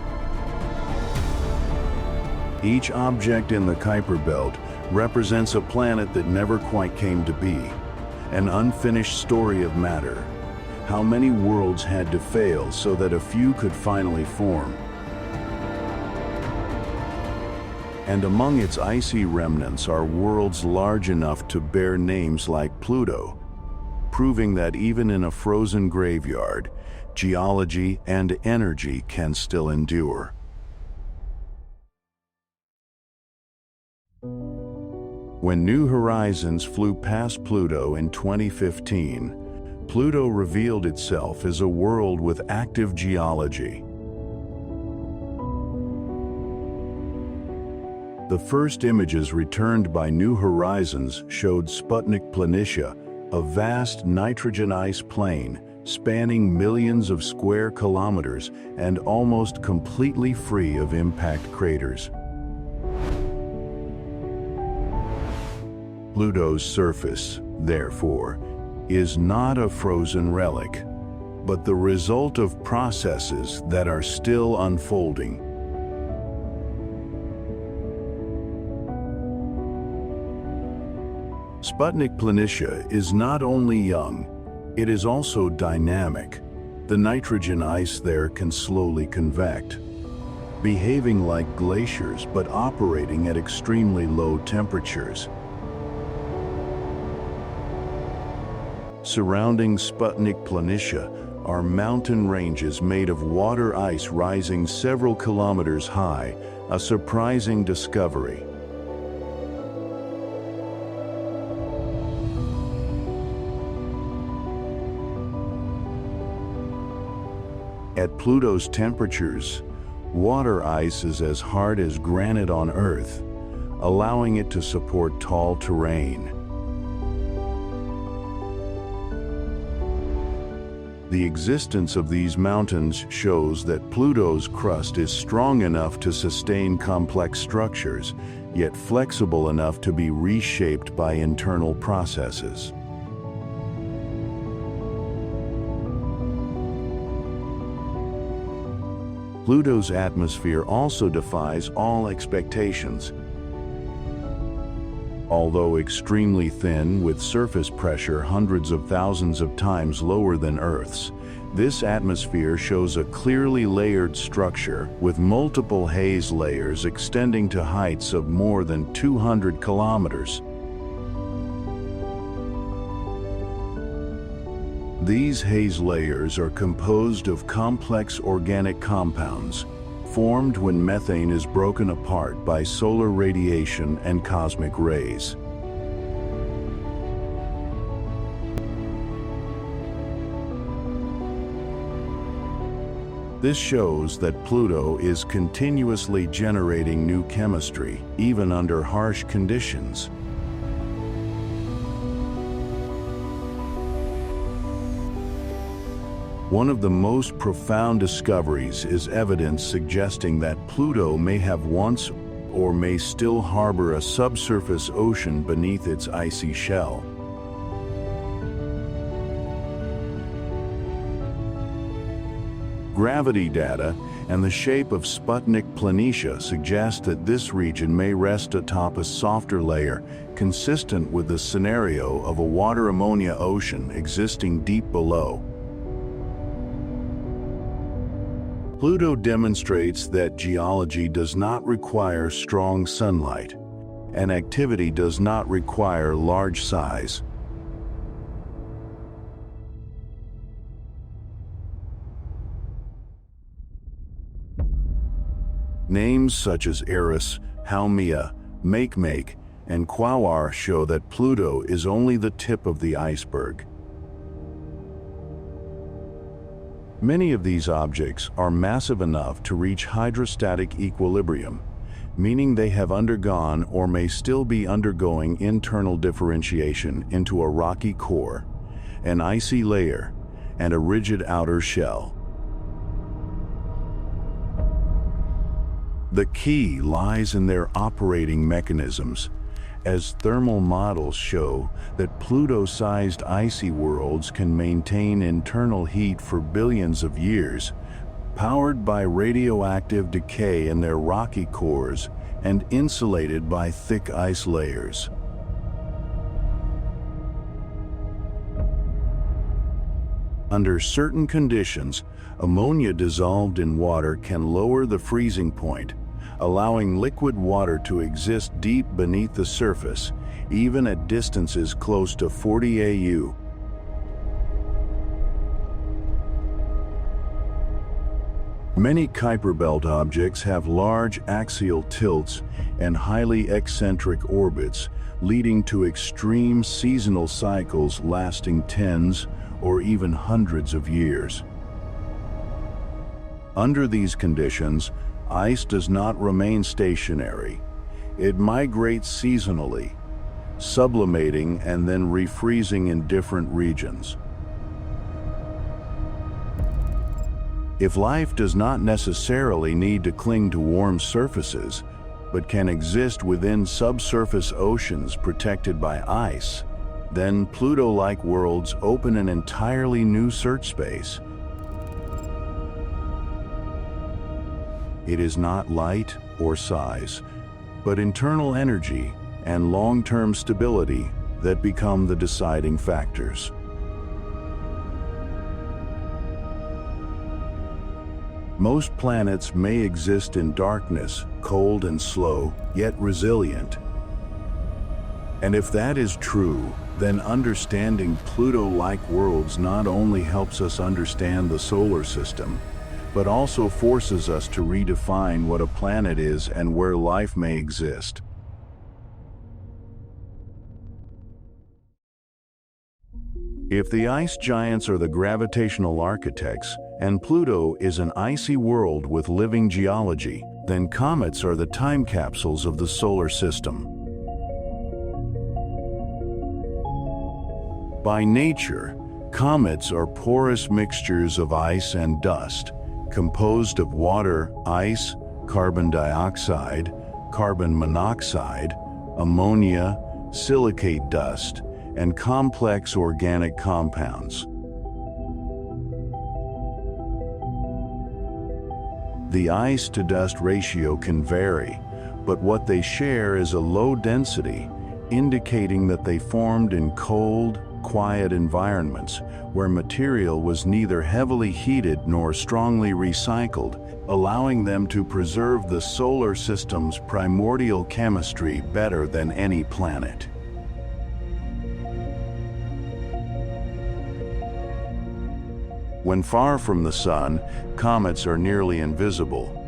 Each object in the Kuiper belt represents a planet that never quite came to be, an unfinished story of matter. How many worlds had to fail so that a few could finally form? And among its icy remnants are worlds large enough to bear names like Pluto, proving that even in a frozen graveyard, geology and energy can still endure. When New Horizons flew past Pluto in 2015, Pluto revealed itself as a world with active geology. The first images returned by New Horizons showed Sputnik Planitia, a vast nitrogen ice plain spanning millions of square kilometers and almost completely free of impact craters. Pluto's surface, therefore, is not a frozen relic, but the result of processes that are still unfolding. Sputnik Planitia is not only young, it is also dynamic. The nitrogen ice there can slowly convect, behaving like glaciers but operating at extremely low temperatures. Surrounding Sputnik Planitia are mountain ranges made of water ice rising several kilometers high, a surprising discovery. At Pluto's temperatures, water ice is as hard as granite on Earth, allowing it to support tall terrain. The existence of these mountains shows that Pluto's crust is strong enough to sustain complex structures, yet flexible enough to be reshaped by internal processes. Pluto's atmosphere also defies all expectations. Although extremely thin, with surface pressure hundreds of thousands of times lower than Earth's, this atmosphere shows a clearly layered structure with multiple haze layers extending to heights of more than 200 kilometers. These haze layers are composed of complex organic compounds, formed when methane is broken apart by solar radiation and cosmic rays. This shows that Pluto is continuously generating new chemistry, even under harsh conditions. One of the most profound discoveries is evidence suggesting that Pluto may have once or may still harbor a subsurface ocean beneath its icy shell. Gravity data and the shape of Sputnik Planitia suggest that this region may rest atop a softer layer, consistent with the scenario of a water ammonia ocean existing deep below. Pluto demonstrates that geology does not require strong sunlight, and activity does not require large size. Names such as Eris, Haumea, Makemake, and Quaoar show that Pluto is only the tip of the iceberg. Many of these objects are massive enough to reach hydrostatic equilibrium, meaning they have undergone or may still be undergoing internal differentiation into a rocky core, an icy layer, and a rigid outer shell. The key lies in their operating mechanisms, as thermal models show that Pluto-sized icy worlds can maintain internal heat for billions of years, powered by radioactive decay in their rocky cores and insulated by thick ice layers. Under certain conditions, ammonia dissolved in water can lower the freezing point, allowing liquid water to exist deep beneath the surface, even at distances close to 40 AU. Many Kuiper belt objects have large axial tilts and highly eccentric orbits, leading to extreme seasonal cycles lasting tens or even hundreds of years. Under these conditions, ice does not remain stationary. It migrates seasonally, sublimating and then refreezing in different regions. If life does not necessarily need to cling to warm surfaces, but can exist within subsurface oceans protected by ice, then Pluto-like worlds open an entirely new search space. It is not light or size, but internal energy and long-term stability that become the deciding factors. Most planets may exist in darkness, cold and slow, yet resilient. And if that is true, then understanding Pluto-like worlds not only helps us understand the solar system, but also forces us to redefine what a planet is and where life may exist. If the ice giants are the gravitational architects, and Pluto is an icy world with living geology, then comets are the time capsules of the solar system. By nature, comets are porous mixtures of ice and dust, composed of water, ice, carbon dioxide, carbon monoxide, ammonia, silicate dust, and complex organic compounds. The ice-to-dust ratio can vary, but what they share is a low density, indicating that they formed in cold, quiet environments where material was neither heavily heated nor strongly recycled, allowing them to preserve the solar system's primordial chemistry better than any planet. When far from the Sun, comets are nearly invisible.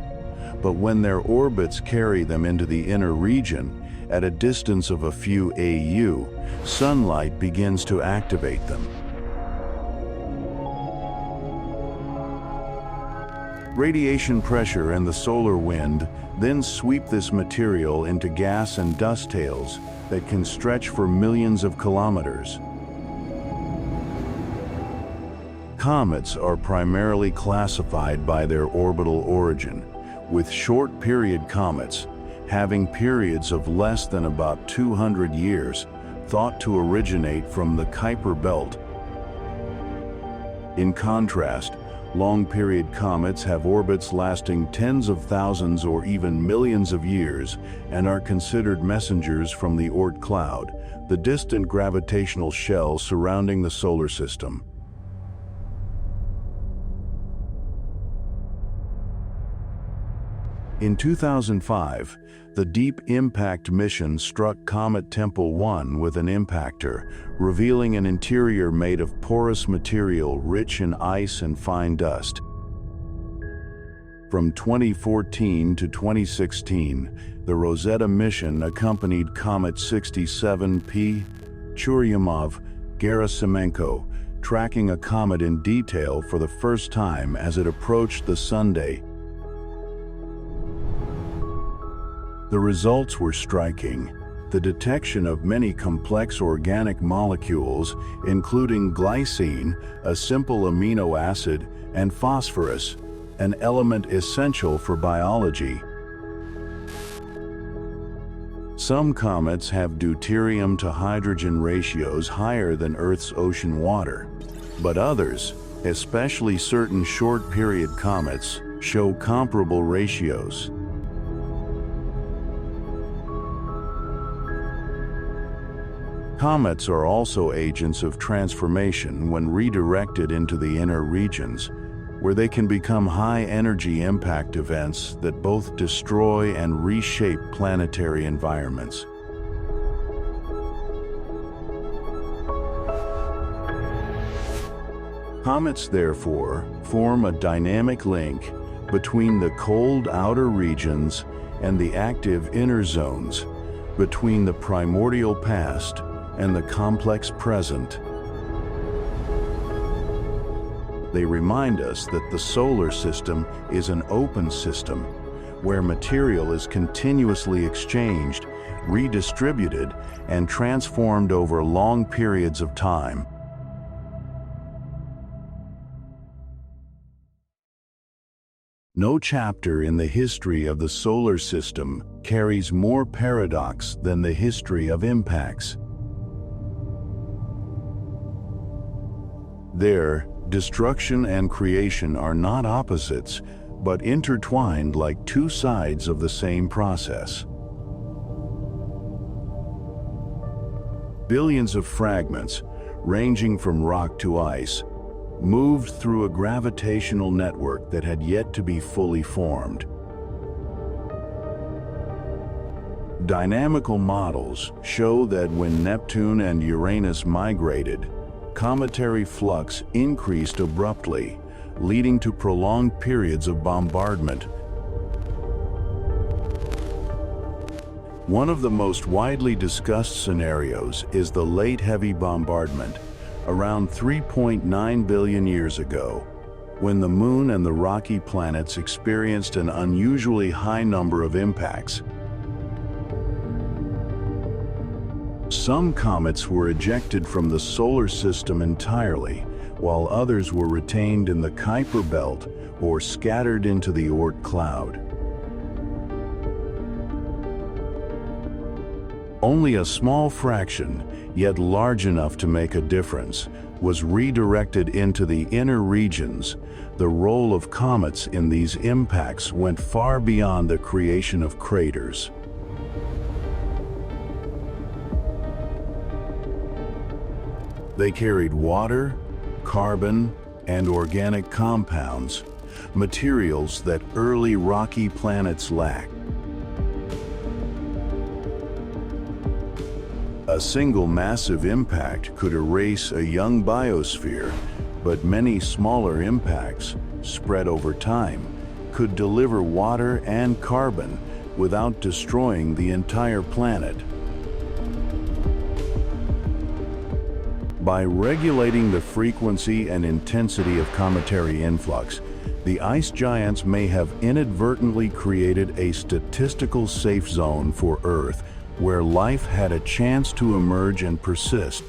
But when their orbits carry them into the inner region, at a distance of a few AU, sunlight begins to activate them. Radiation pressure and the solar wind then sweep this material into gas and dust tails that can stretch for millions of kilometers. Comets are primarily classified by their orbital origin, with short-period comets having periods of less than about 200 years, thought to originate from the Kuiper belt. In contrast, long-period comets have orbits lasting tens of thousands or even millions of years and are considered messengers from the Oort cloud, the distant gravitational shell surrounding the solar system. In 2005, the Deep Impact mission struck Comet Tempel 1 with an impactor, revealing an interior made of porous material rich in ice and fine dust. From 2014 to 2016, the Rosetta mission accompanied Comet 67P Churyumov-Gerasimenko, tracking a comet in detail for the first time as it approached the Sunday. The results were striking. The detection of many complex organic molecules, including glycine, a simple amino acid, and phosphorus, an element essential for biology. Some comets have deuterium to hydrogen ratios higher than Earth's ocean water, but others, especially certain short-period comets, show comparable ratios. Comets are also agents of transformation when redirected into the inner regions, where they can become high-energy impact events that both destroy and reshape planetary environments. Comets, therefore, form a dynamic link between the cold outer regions and the active inner zones, between the primordial past and the complex present. They remind us that the solar system is an open system, where material is continuously exchanged, redistributed, and transformed over long periods of time. No chapter in the history of the solar system carries more paradox than the history of impacts. There, destruction and creation are not opposites, but intertwined like two sides of the same process. Billions of fragments, ranging from rock to ice, moved through a gravitational network that had yet to be fully formed. Dynamical models show that when Neptune and Uranus migrated, cometary flux increased abruptly, leading to prolonged periods of bombardment. One of the most widely discussed scenarios is the Late Heavy Bombardment, around 3.9 billion years ago, when the Moon and the rocky planets experienced an unusually high number of impacts. Some comets were ejected from the solar system entirely, while others were retained in the Kuiper belt or scattered into the Oort cloud. Only a small fraction, yet large enough to make a difference, was redirected into the inner regions. The role of comets in these impacts went far beyond the creation of craters. They carried water, carbon, and organic compounds, materials that early rocky planets lacked. A single massive impact could erase a young biosphere, but many smaller impacts, spread over time, could deliver water and carbon without destroying the entire planet. By regulating the frequency and intensity of cometary influx, the ice giants may have inadvertently created a statistical safe zone for Earth where life had a chance to emerge and persist.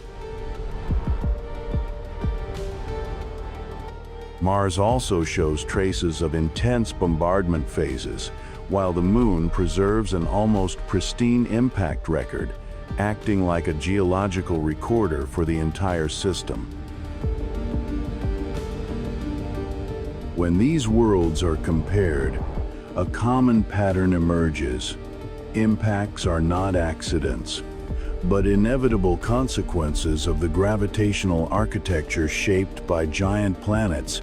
Mars also shows traces of intense bombardment phases, while the Moon preserves an almost pristine impact record, acting like a geological recorder for the entire system. When these worlds are compared, a common pattern emerges. Impacts are not accidents, but inevitable consequences of the gravitational architecture shaped by giant planets.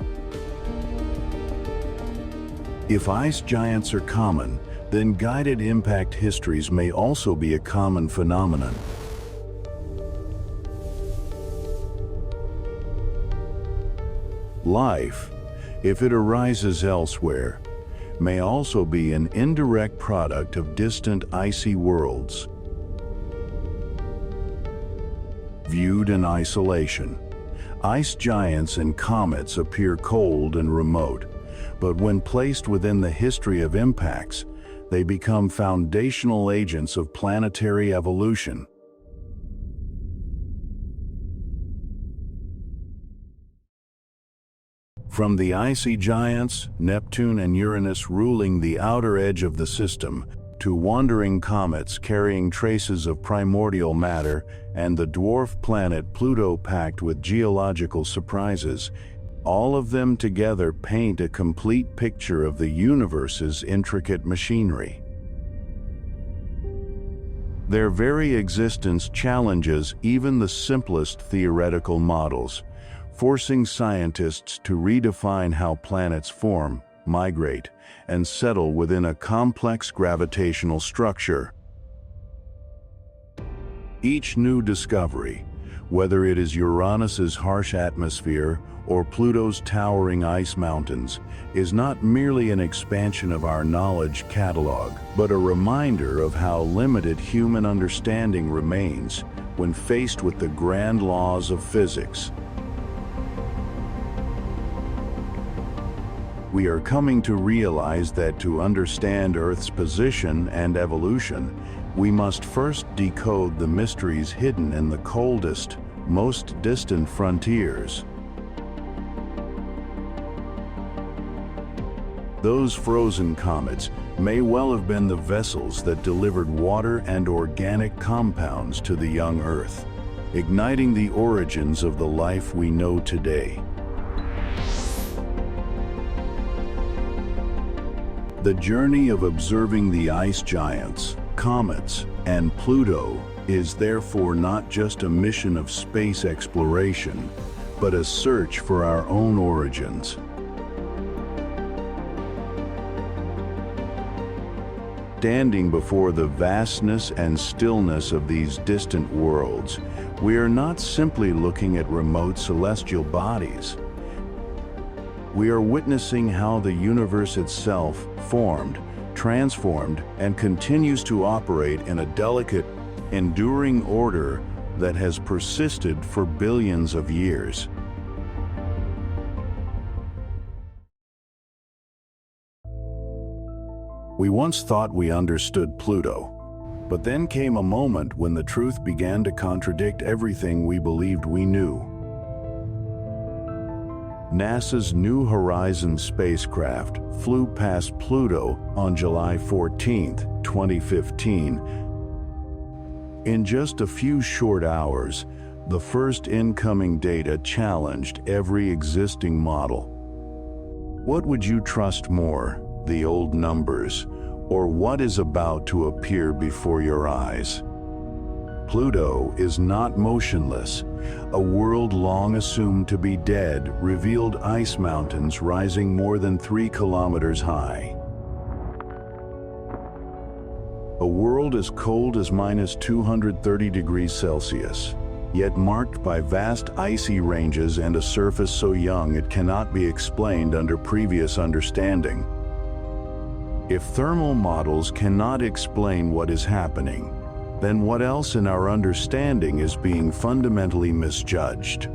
If ice giants are common, then guided impact histories may also be a common phenomenon. Life, if it arises elsewhere, may also be an indirect product of distant icy worlds. Viewed in isolation, ice giants and comets appear cold and remote, but when placed within the history of impacts, they become foundational agents of planetary evolution. From the icy giants, Neptune and Uranus ruling the outer edge of the system, to wandering comets carrying traces of primordial matter, and the dwarf planet Pluto packed with geological surprises, all of them together paint a complete picture of the universe's intricate machinery. Their very existence challenges even the simplest theoretical models, forcing scientists to redefine how planets form, migrate, and settle within a complex gravitational structure. Each new discovery, whether it is Uranus's harsh atmosphere or Pluto's towering ice mountains, is not merely an expansion of our knowledge catalog, but a reminder of how limited human understanding remains when faced with the grand laws of physics. We are coming to realize that to understand Earth's position and evolution, we must first decode the mysteries hidden in the coldest, most distant frontiers. Those frozen comets may well have been the vessels that delivered water and organic compounds to the young Earth, igniting the origins of the life we know today. The journey of observing the ice giants, comets, and Pluto is therefore not just a mission of space exploration, but a search for our own origins. Standing before the vastness and stillness of these distant worlds, we are not simply looking at remote celestial bodies. We are witnessing how the universe itself formed, transformed, and continues to operate in a delicate, enduring order that has persisted for billions of years. We once thought we understood Pluto, but then came a moment when the truth began to contradict everything we believed we knew. NASA's New Horizons spacecraft flew past Pluto on July 14, 2015. In just a few short hours, the first incoming data challenged every existing model. What would you trust more, the old numbers, or what is about to appear before your eyes? Pluto is not motionless. A world long assumed to be dead revealed ice mountains rising more than 3 kilometers high. A world as cold as -230 degrees Celsius, yet marked by vast icy ranges and a surface so young it cannot be explained under previous understanding. If thermal models cannot explain what is happening, then what else in our understanding is being fundamentally misjudged?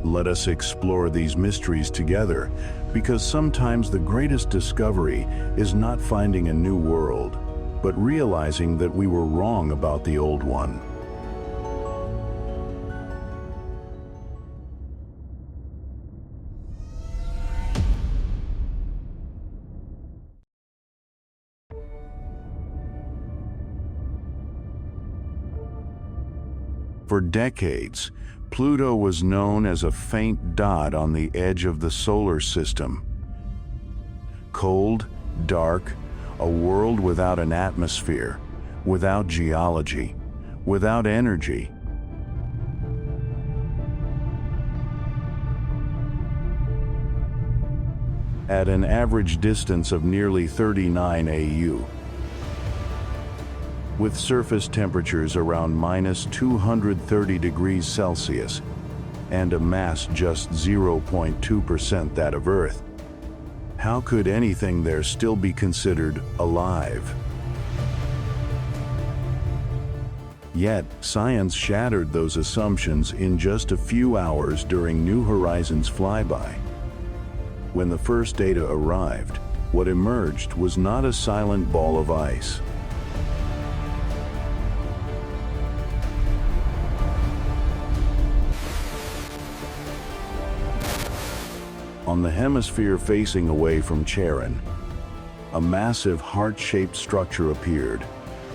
Let us explore these mysteries together, because sometimes the greatest discovery is not finding a new world, but realizing that we were wrong about the old one. For decades, Pluto was known as a faint dot on the edge of the solar system. Cold, dark, a world without an atmosphere, without geology, without energy. At an average distance of nearly 39 AU. With surface temperatures around -230 degrees Celsius and a mass just 0.2% that of Earth, how could anything there still be considered alive? Yet, science shattered those assumptions in just a few hours during New Horizons flyby. When the first data arrived, what emerged was not a silent ball of ice. On the hemisphere facing away from Charon, a massive heart-shaped structure appeared,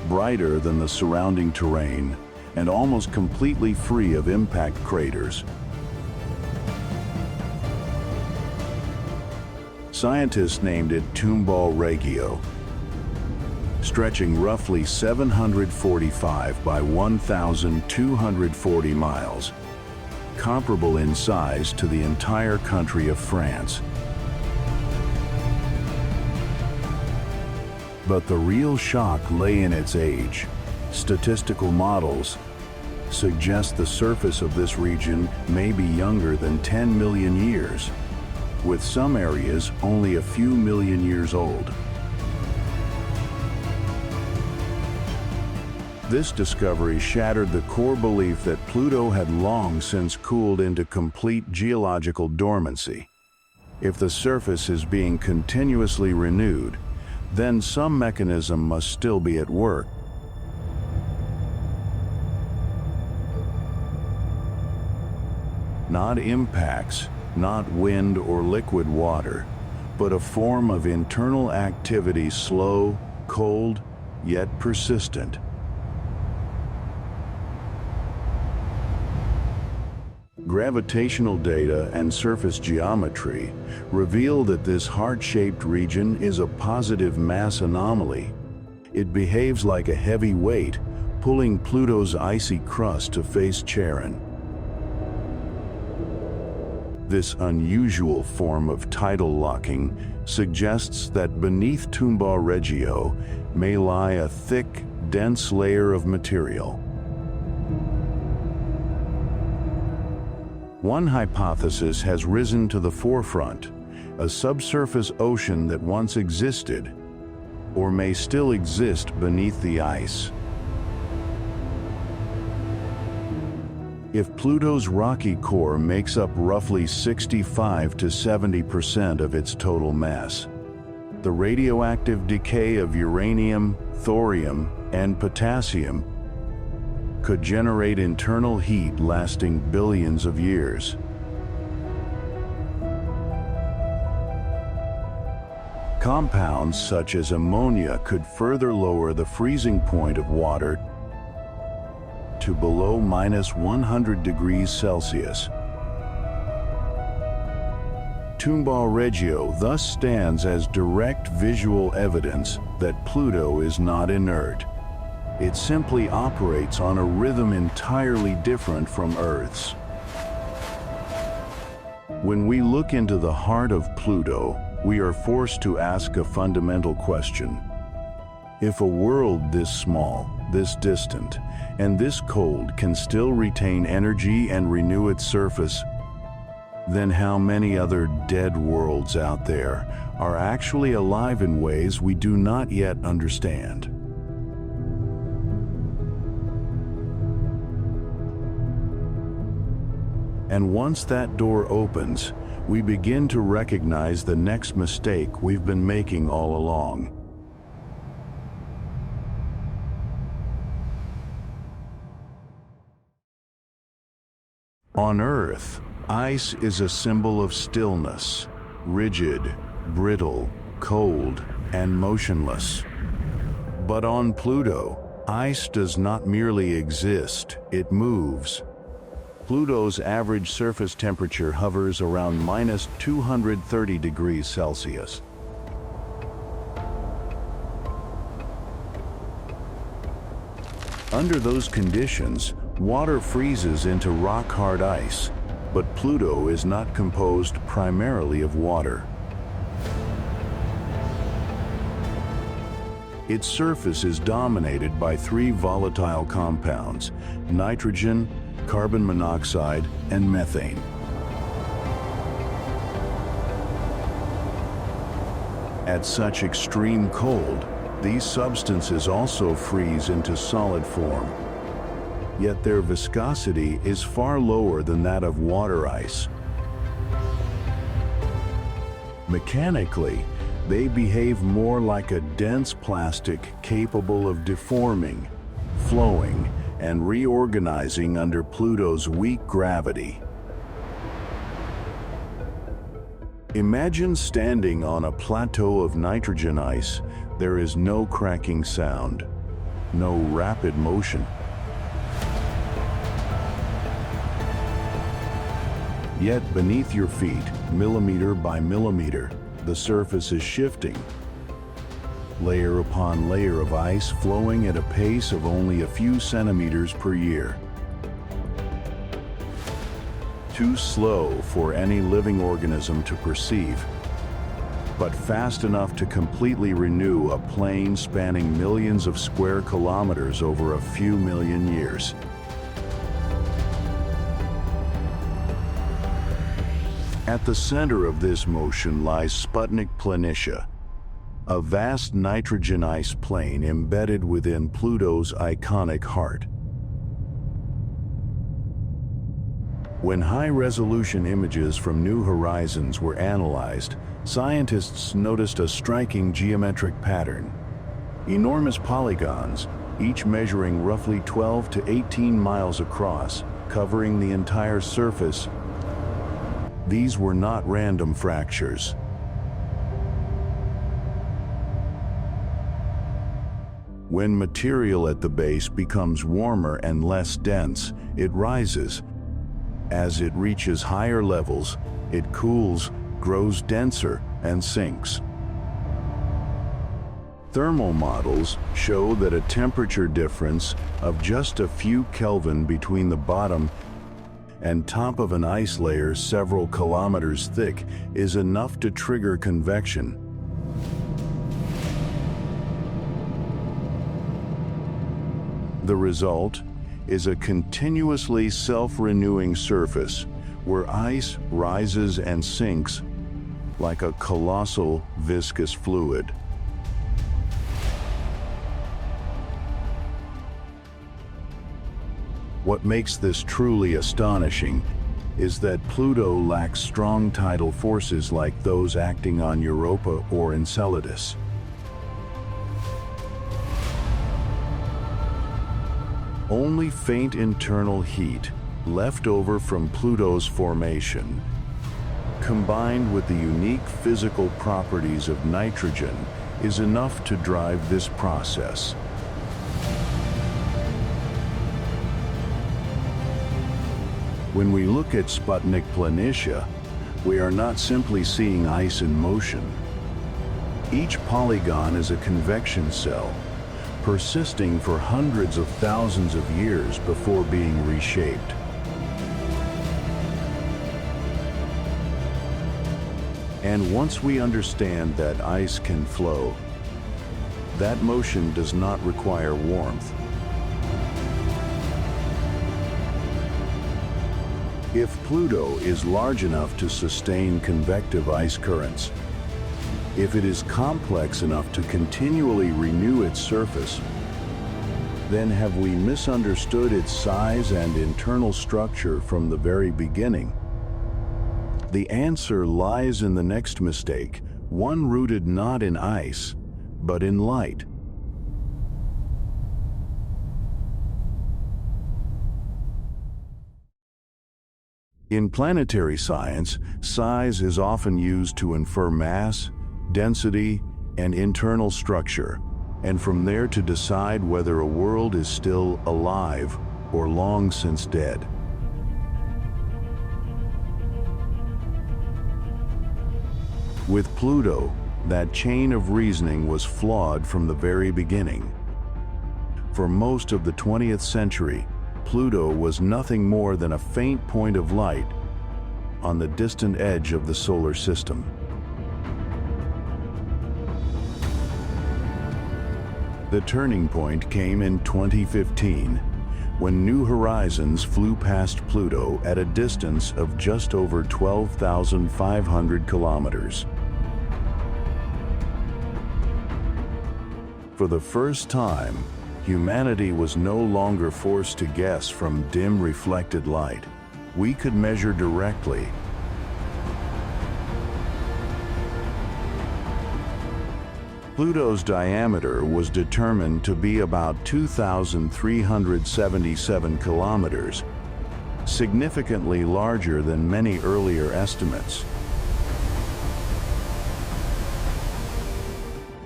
brighter than the surrounding terrain and almost completely free of impact craters. Scientists named it Tumbal Regio, stretching roughly 745 by 1,240 miles. Comparable in size to the entire country of France. But the real shock lay in its age. Statistical models suggest the surface of this region may be younger than 10 million years, with some areas only a few million years old. This discovery shattered the core belief that Pluto had long since cooled into complete geological dormancy. If the surface is being continuously renewed, then some mechanism must still be at work. Not impacts, not wind or liquid water, but a form of internal activity, slow, cold, yet persistent. Gravitational data and surface geometry reveal that this heart-shaped region is a positive mass anomaly. It behaves like a heavy weight, pulling Pluto's icy crust to face Charon. This unusual form of tidal locking suggests that beneath Tumba Regio may lie a thick, dense layer of material. One hypothesis has risen to the forefront: a subsurface ocean that once existed, or may still exist beneath the ice. If Pluto's rocky core makes up roughly 65 to 70% of its total mass, the radioactive decay of uranium, thorium, and potassium could generate internal heat lasting billions of years. Compounds such as ammonia could further lower the freezing point of water to below -100 degrees Celsius. Tumba Regio thus stands as direct visual evidence that Pluto is not inert. It simply operates on a rhythm entirely different from Earth's. When we look into the heart of Pluto, we are forced to ask a fundamental question. If a world this small, this distant, and this cold can still retain energy and renew its surface, then how many other dead worlds out there are actually alive in ways we do not yet understand? And once that door opens, we begin to recognize the next mistake we've been making all along. On Earth, ice is a symbol of stillness, rigid, brittle, cold, and motionless. But on Pluto, ice does not merely exist, it moves. Pluto's average surface temperature hovers around -230 degrees Celsius. Under those conditions, water freezes into rock-hard ice, but Pluto is not composed primarily of water. Its surface is dominated by three volatile compounds: nitrogen, carbon monoxide, and methane. At such extreme cold, these substances also freeze into solid form. Yet their viscosity is far lower than that of water ice. Mechanically, they behave more like a dense plastic capable of deforming, flowing, and reorganizing under Pluto's weak gravity. Imagine standing on a plateau of nitrogen ice. There is no cracking sound, no rapid motion. Yet beneath your feet, millimeter by millimeter, the surface is shifting. Layer upon layer of ice flowing at a pace of only a few centimeters per year. Too slow for any living organism to perceive, but fast enough to completely renew a plain spanning millions of square kilometers over a few million years. At the center of this motion lies Sputnik Planitia, a vast nitrogen ice plain embedded within Pluto's iconic heart. When high-resolution images from New Horizons were analyzed, scientists noticed a striking geometric pattern. Enormous polygons, each measuring roughly 12 to 18 miles across, covering the entire surface. These were not random fractures. When material at the base becomes warmer and less dense, it rises. As it reaches higher levels, it cools, grows denser, and sinks. Thermal models show that a temperature difference of just a few Kelvin between the bottom and top of an ice layer several kilometers thick is enough to trigger convection. The result is a continuously self-renewing surface where ice rises and sinks like a colossal viscous fluid. What makes this truly astonishing is that Pluto lacks strong tidal forces like those acting on Europa or Enceladus. Only faint internal heat left over from Pluto's formation, combined with the unique physical properties of nitrogen, is enough to drive this process. When we look at Sputnik Planitia, we are not simply seeing ice in motion. Each polygon is a convection cell, persisting for hundreds of thousands of years before being reshaped. And once we understand that ice can flow, that motion does not require warmth. If Pluto is large enough to sustain convective ice currents, if it is complex enough to continually renew its surface, then have we misunderstood its size and internal structure from the very beginning? The answer lies in the next mistake, one rooted not in ice, but in light. In planetary science, size is often used to infer mass, density, and internal structure, and from there to decide whether a world is still alive or long since dead. With Pluto, that chain of reasoning was flawed from the very beginning. For most of the 20th century, Pluto was nothing more than a faint point of light on the distant edge of the solar system. The turning point came in 2015, when New Horizons flew past Pluto at a distance of just over 12,500 kilometers. For the first time, humanity was no longer forced to guess from dim reflected light. We could measure directly. Pluto's diameter was determined to be about 2,377 kilometers, significantly larger than many earlier estimates.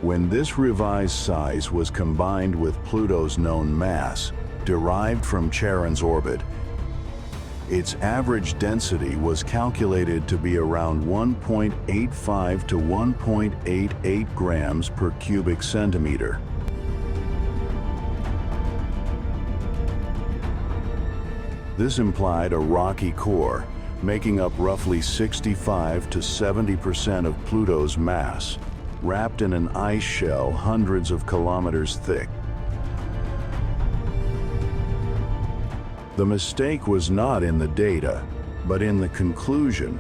When this revised size was combined with Pluto's known mass, derived from Charon's orbit, its average density was calculated to be around 1.85 to 1.88 grams per cubic centimeter. This implied a rocky core, making up roughly 65 to 70% of Pluto's mass, wrapped in an ice shell hundreds of kilometers thick. The mistake was not in the data, but in the conclusion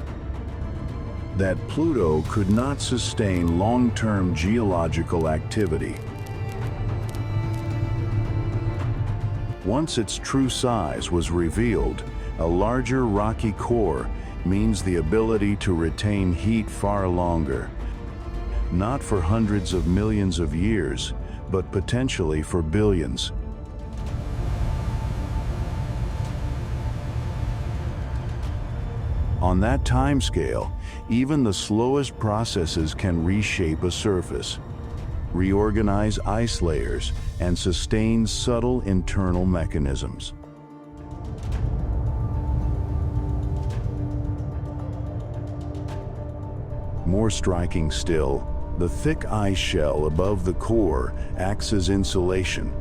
that Pluto could not sustain long-term geological activity. Once its true size was revealed, A larger rocky core means the ability to retain heat far longer, not for hundreds of millions of years, but potentially for billions. On that timescale, even the slowest processes can reshape a surface, reorganize ice layers, and sustain subtle internal mechanisms. More striking still, the thick ice shell above the core acts as insulation,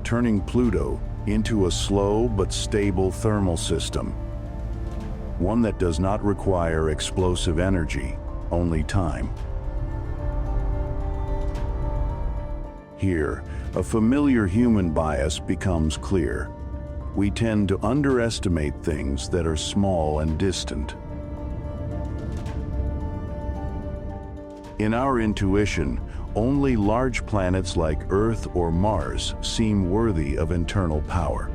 turning Pluto into a slow but stable thermal system, one that does not require explosive energy, only time. Here, a familiar human bias becomes clear. We tend to underestimate things that are small and distant. In our intuition, only large planets like Earth or Mars seem worthy of internal power.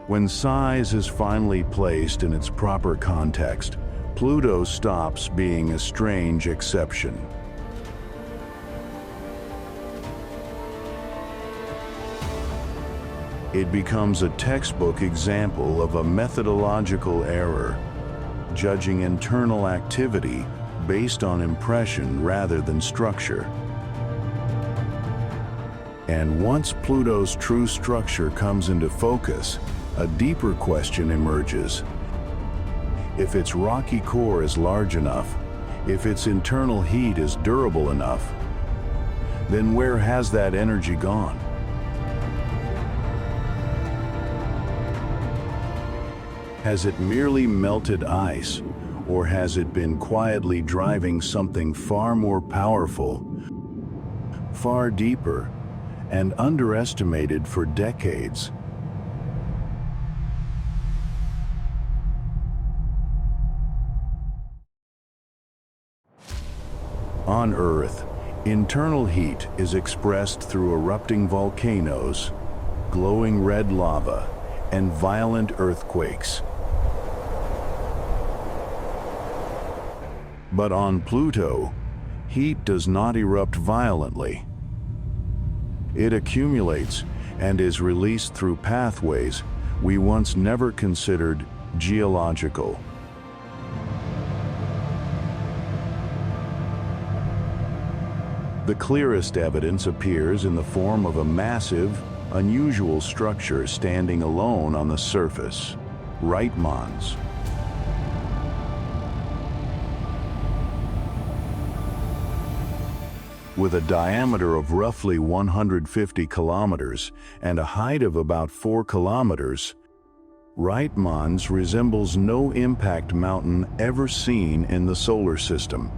When size is finally placed in its proper context, Pluto stops being a strange exception. It becomes a textbook example of a methodological error, judging internal activity based on impression rather than structure. And once Pluto's true structure comes into focus, a deeper question emerges. If its rocky core is large enough, if its internal heat is durable enough, then where has that energy gone? Has it merely melted ice, or has it been quietly driving something far more powerful, far deeper, and underestimated for decades? On Earth, internal heat is expressed through erupting volcanoes, glowing red lava, and violent earthquakes. But on Pluto, heat does not erupt violently. It accumulates and is released through pathways we once never considered geological. The clearest evidence appears in the form of a massive, unusual structure standing alone on the surface, Reitmans. With a diameter of roughly 150 kilometers and a height of about 4 kilometers, Reitmans resembles no impact mountain ever seen in the solar system.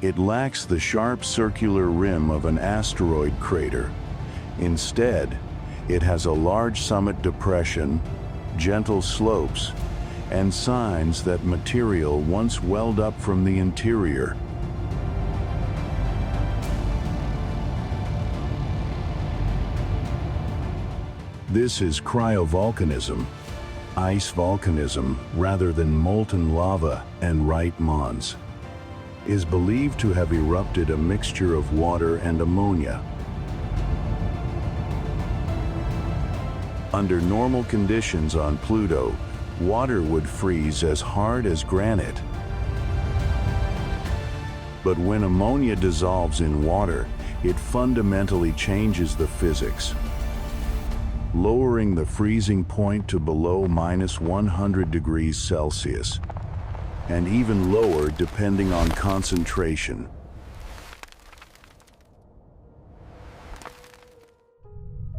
It lacks the sharp circular rim of an asteroid crater. Instead, it has a large summit depression, gentle slopes, and signs that material once welled up from the interior. This is cryovolcanism, ice volcanism rather than molten lava, and Reitmans is believed to have erupted a mixture of water and ammonia. Under normal conditions on Pluto, water would freeze as hard as granite. But when ammonia dissolves in water, it fundamentally changes the physics, lowering the freezing point to below -100 degrees Celsius, and even lower depending on concentration.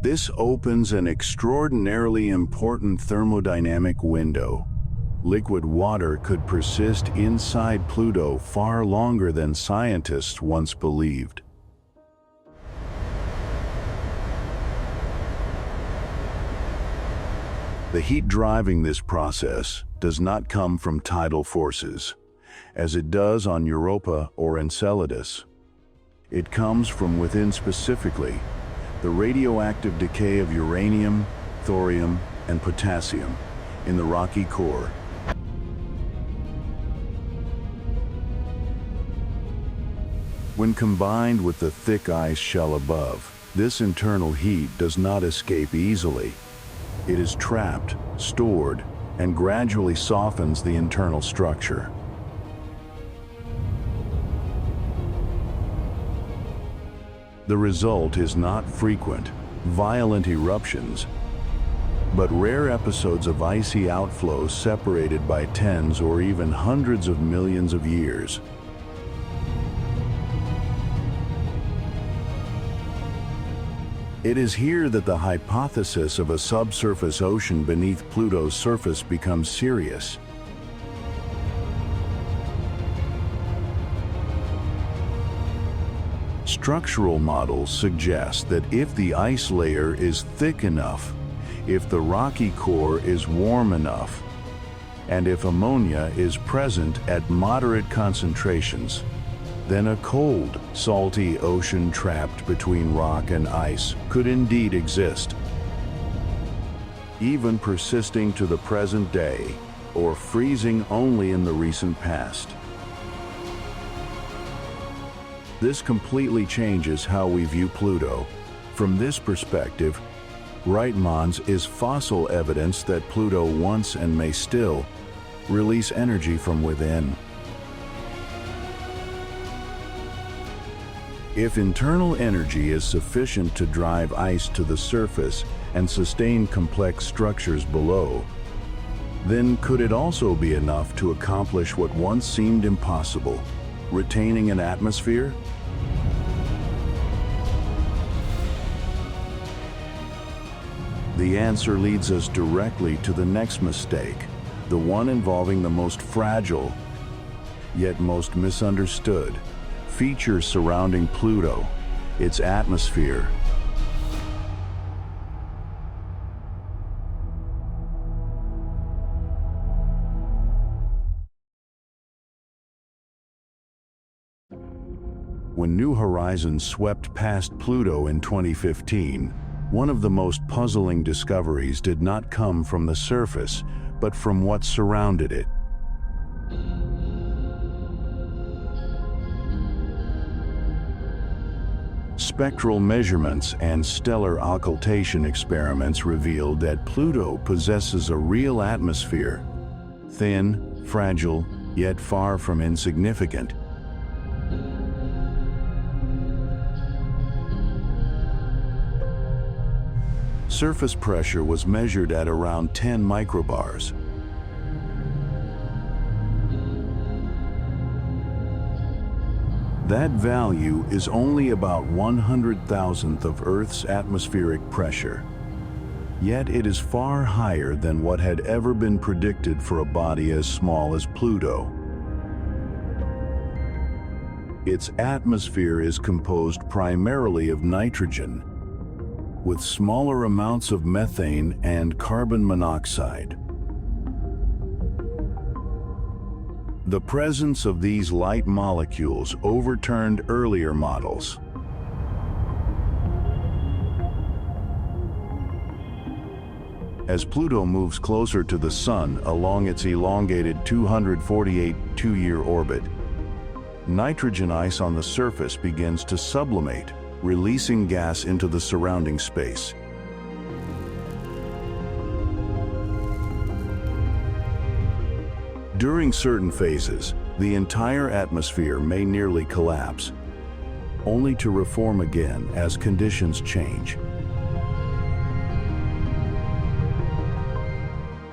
This opens an extraordinarily important thermodynamic window. Liquid water could persist inside Pluto far longer than scientists once believed. The heat driving this process does not come from tidal forces, as it does on Europa or Enceladus. It comes from within, specifically the radioactive decay of uranium, thorium, and potassium in the rocky core. When combined with the thick ice shell above, this internal heat does not escape easily. It is trapped, stored, and gradually softens the internal structure. The result is not frequent, violent eruptions, but rare episodes of icy outflows separated by tens or even hundreds of millions of years. It is here that the hypothesis of a subsurface ocean beneath Pluto's surface becomes serious. Structural models suggest that if the ice layer is thick enough, if the rocky core is warm enough, and if ammonia is present at moderate concentrations, then a cold, salty ocean trapped between rock and ice could indeed exist, even persisting to the present day or freezing only in the recent past. This completely changes how we view Pluto. From this perspective, Reitman's is fossil evidence that Pluto once and may still release energy from within. If internal energy is sufficient to drive ice to the surface and sustain complex structures below, then could it also be enough to accomplish what once seemed impossible, retaining an atmosphere? The answer leads us directly to the next mistake, the one involving the most fragile, yet most misunderstood, feature surrounding Pluto, its atmosphere. When New Horizons swept past Pluto in 2015, one of the most puzzling discoveries did not come from the surface, but from what surrounded it. Spectral measurements and stellar occultation experiments revealed that Pluto possesses a real atmosphere, thin, fragile, yet far from insignificant. Surface pressure was measured at around 10 microbars. That value is only about 1/100,000th of Earth's atmospheric pressure. Yet it is far higher than what had ever been predicted for a body as small as Pluto. Its atmosphere is composed primarily of nitrogen, with smaller amounts of methane and carbon monoxide. The presence of these light molecules overturned earlier models. As Pluto moves closer to the Sun along its elongated 248-2-year orbit, nitrogen ice on the surface begins to sublimate, releasing gas into the surrounding space. During certain phases, the entire atmosphere may nearly collapse, only to reform again as conditions change.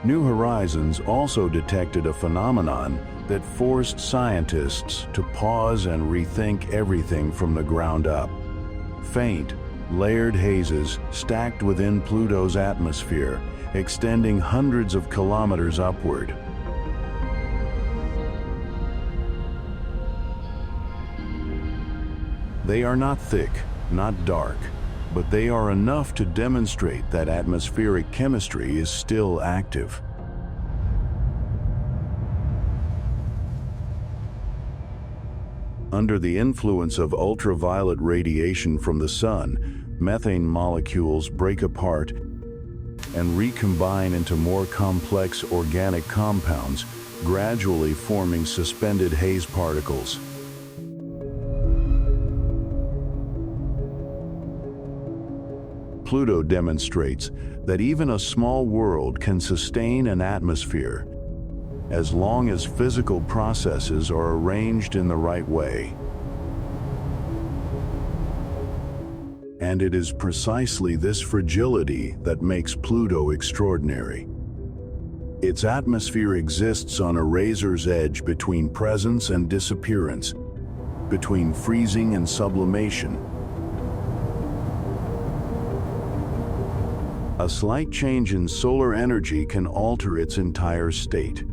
New Horizons also detected a phenomenon that forced scientists to pause and rethink everything from the ground up. Faint, layered hazes stacked within Pluto's atmosphere, extending hundreds of kilometers upward. They are not thick, not dark. but they are enough to demonstrate that atmospheric chemistry is still active. Under the influence of ultraviolet radiation from the sun, methane molecules break apart and recombine into more complex organic compounds, gradually forming suspended haze particles. Pluto demonstrates that even a small world can sustain an atmosphere as long as physical processes are arranged in the right way. And it is precisely this fragility that makes Pluto extraordinary. Its atmosphere exists on a razor's edge between presence and disappearance, between freezing and sublimation. A slight change in solar energy can alter its entire state.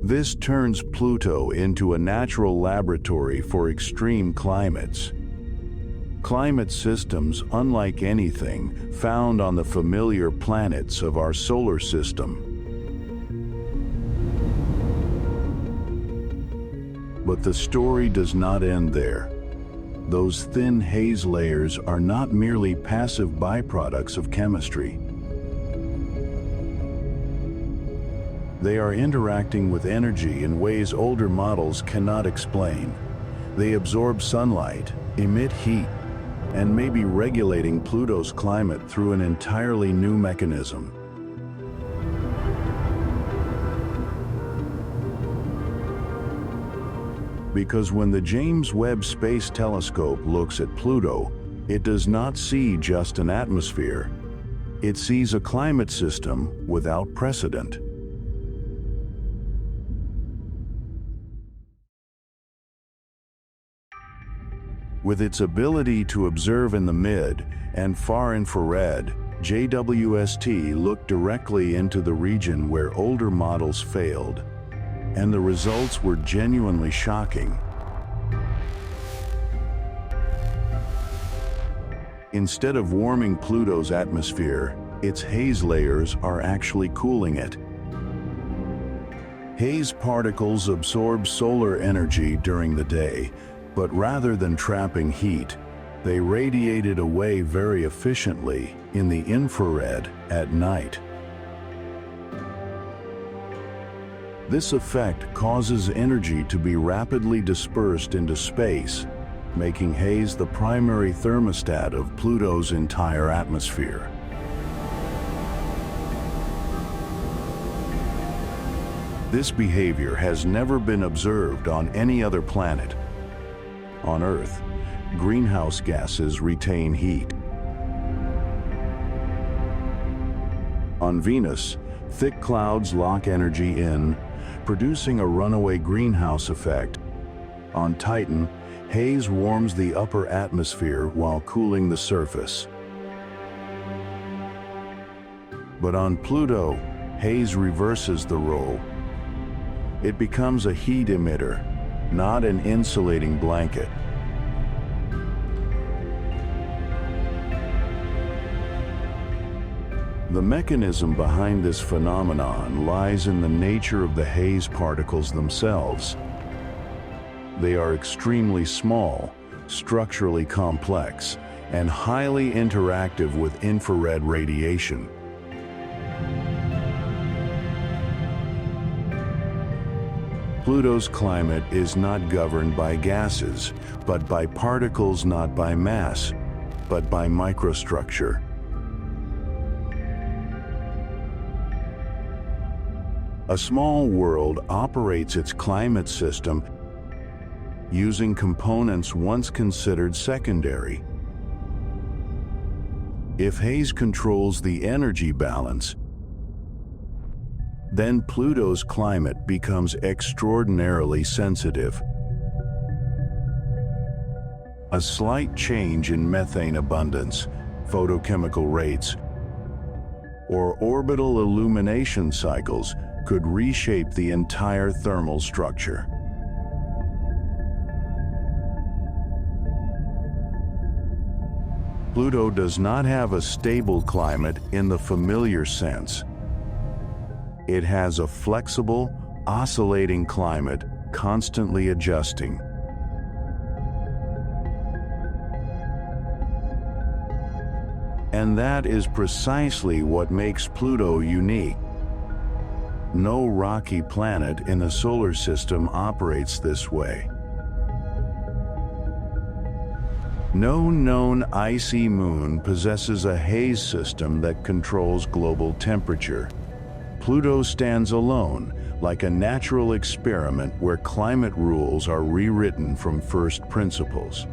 This turns Pluto into a natural laboratory for extreme climates. Climate systems unlike anything found on the familiar planets of our solar system. But the story does not end there. Those thin haze layers are not merely passive byproducts of chemistry. They are interacting with energy in ways older models cannot explain. They absorb sunlight, emit heat, and may be regulating Pluto's climate through an entirely new mechanism. Because when the James Webb Space Telescope looks at Pluto, it does not see just an atmosphere. It sees a climate system without precedent. With its ability to observe in the mid and far infrared, JWST looked directly into the region where older models failed, and the results were genuinely shocking. Instead of warming Pluto's atmosphere, its haze layers are actually cooling it. Haze particles absorb solar energy during the day, but rather than trapping heat, they radiate it away very efficiently in the infrared at night. This effect causes energy to be rapidly dispersed into space, making haze the primary thermostat of Pluto's entire atmosphere. This behavior has never been observed on any other planet. On Earth, greenhouse gases retain heat. On Venus, thick clouds lock energy in, producing a runaway greenhouse effect. On Titan, haze warms the upper atmosphere while cooling the surface. But on Pluto, haze reverses the role. It becomes a heat emitter, not an insulating blanket. The mechanism behind this phenomenon lies in the nature of the haze particles themselves. They are extremely small, structurally complex, and highly interactive with infrared radiation. Pluto's climate is not governed by gases, but by particles, not by mass, but by microstructure. A small world operates its climate system using components once considered secondary. If haze controls the energy balance, then Pluto's climate becomes extraordinarily sensitive. A slight change in methane abundance, photochemical rates, or orbital illumination cycles could reshape the entire thermal structure. Pluto does not have a stable climate in the familiar sense. It has a flexible, oscillating climate, constantly adjusting. And that is precisely what makes Pluto unique. No rocky planet in the solar system operates this way. No known icy moon possesses a haze system that controls global temperature. Pluto stands alone, like a natural experiment where climate rules are rewritten from first principles.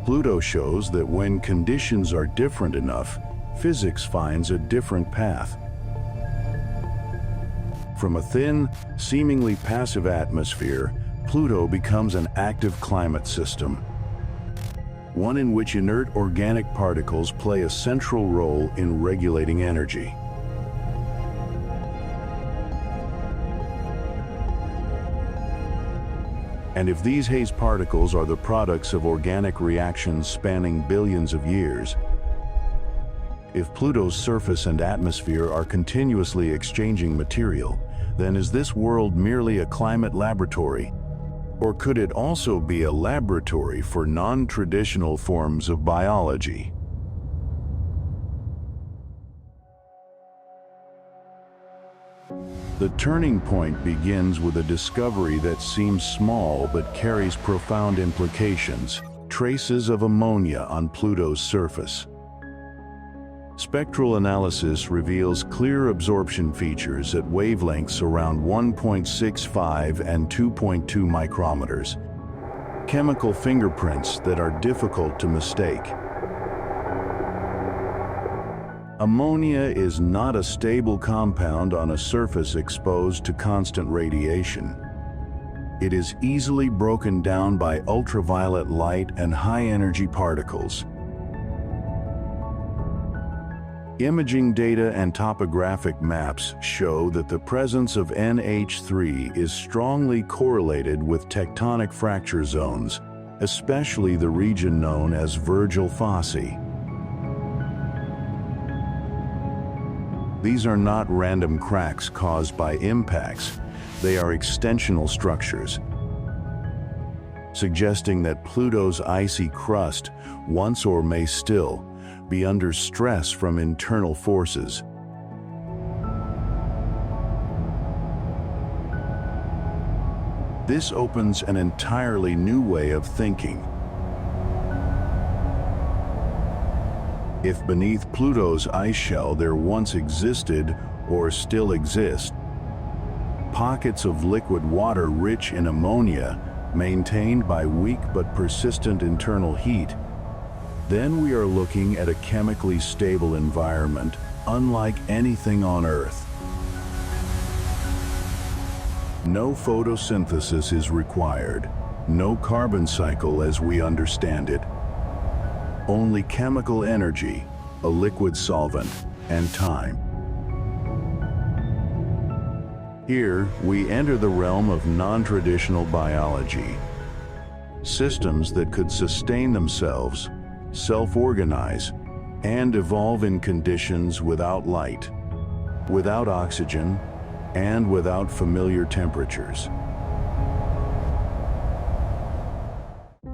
Pluto shows that when conditions are different enough, physics finds a different path. From a thin, seemingly passive atmosphere, Pluto becomes an active climate system, one in which inert organic particles play a central role in regulating energy. And if these haze particles are the products of organic reactions spanning billions of years, if Pluto's surface and atmosphere are continuously exchanging material, then is this world merely a climate laboratory? Or could it also be a laboratory for non-traditional forms of biology? The turning point begins with a discovery that seems small but carries profound implications: traces of ammonia on Pluto's surface. Spectral analysis reveals clear absorption features at wavelengths around 1.65 and 2.2 micrometers, chemical fingerprints that are difficult to mistake. Ammonia is not a stable compound on a surface exposed to constant radiation. It is easily broken down by ultraviolet light and high-energy particles. Imaging data and topographic maps show that the presence of NH3 is strongly correlated with tectonic fracture zones, especially the region known as Virgil Fossey. These are not random cracks caused by impacts, they are extensional structures, suggesting that Pluto's icy crust once or may still be under stress from internal forces. This opens an entirely new way of thinking. If beneath Pluto's ice shell there once existed, or still exist, pockets of liquid water rich in ammonia, maintained by weak but persistent internal heat, then we are looking at a chemically stable environment unlike anything on Earth. No photosynthesis is required, no carbon cycle as we understand it. Only chemical energy, a liquid solvent, and time. Here, we enter the realm of non-traditional biology. Systems that could sustain themselves, self-organize, and evolve in conditions without light, without oxygen, and without familiar temperatures.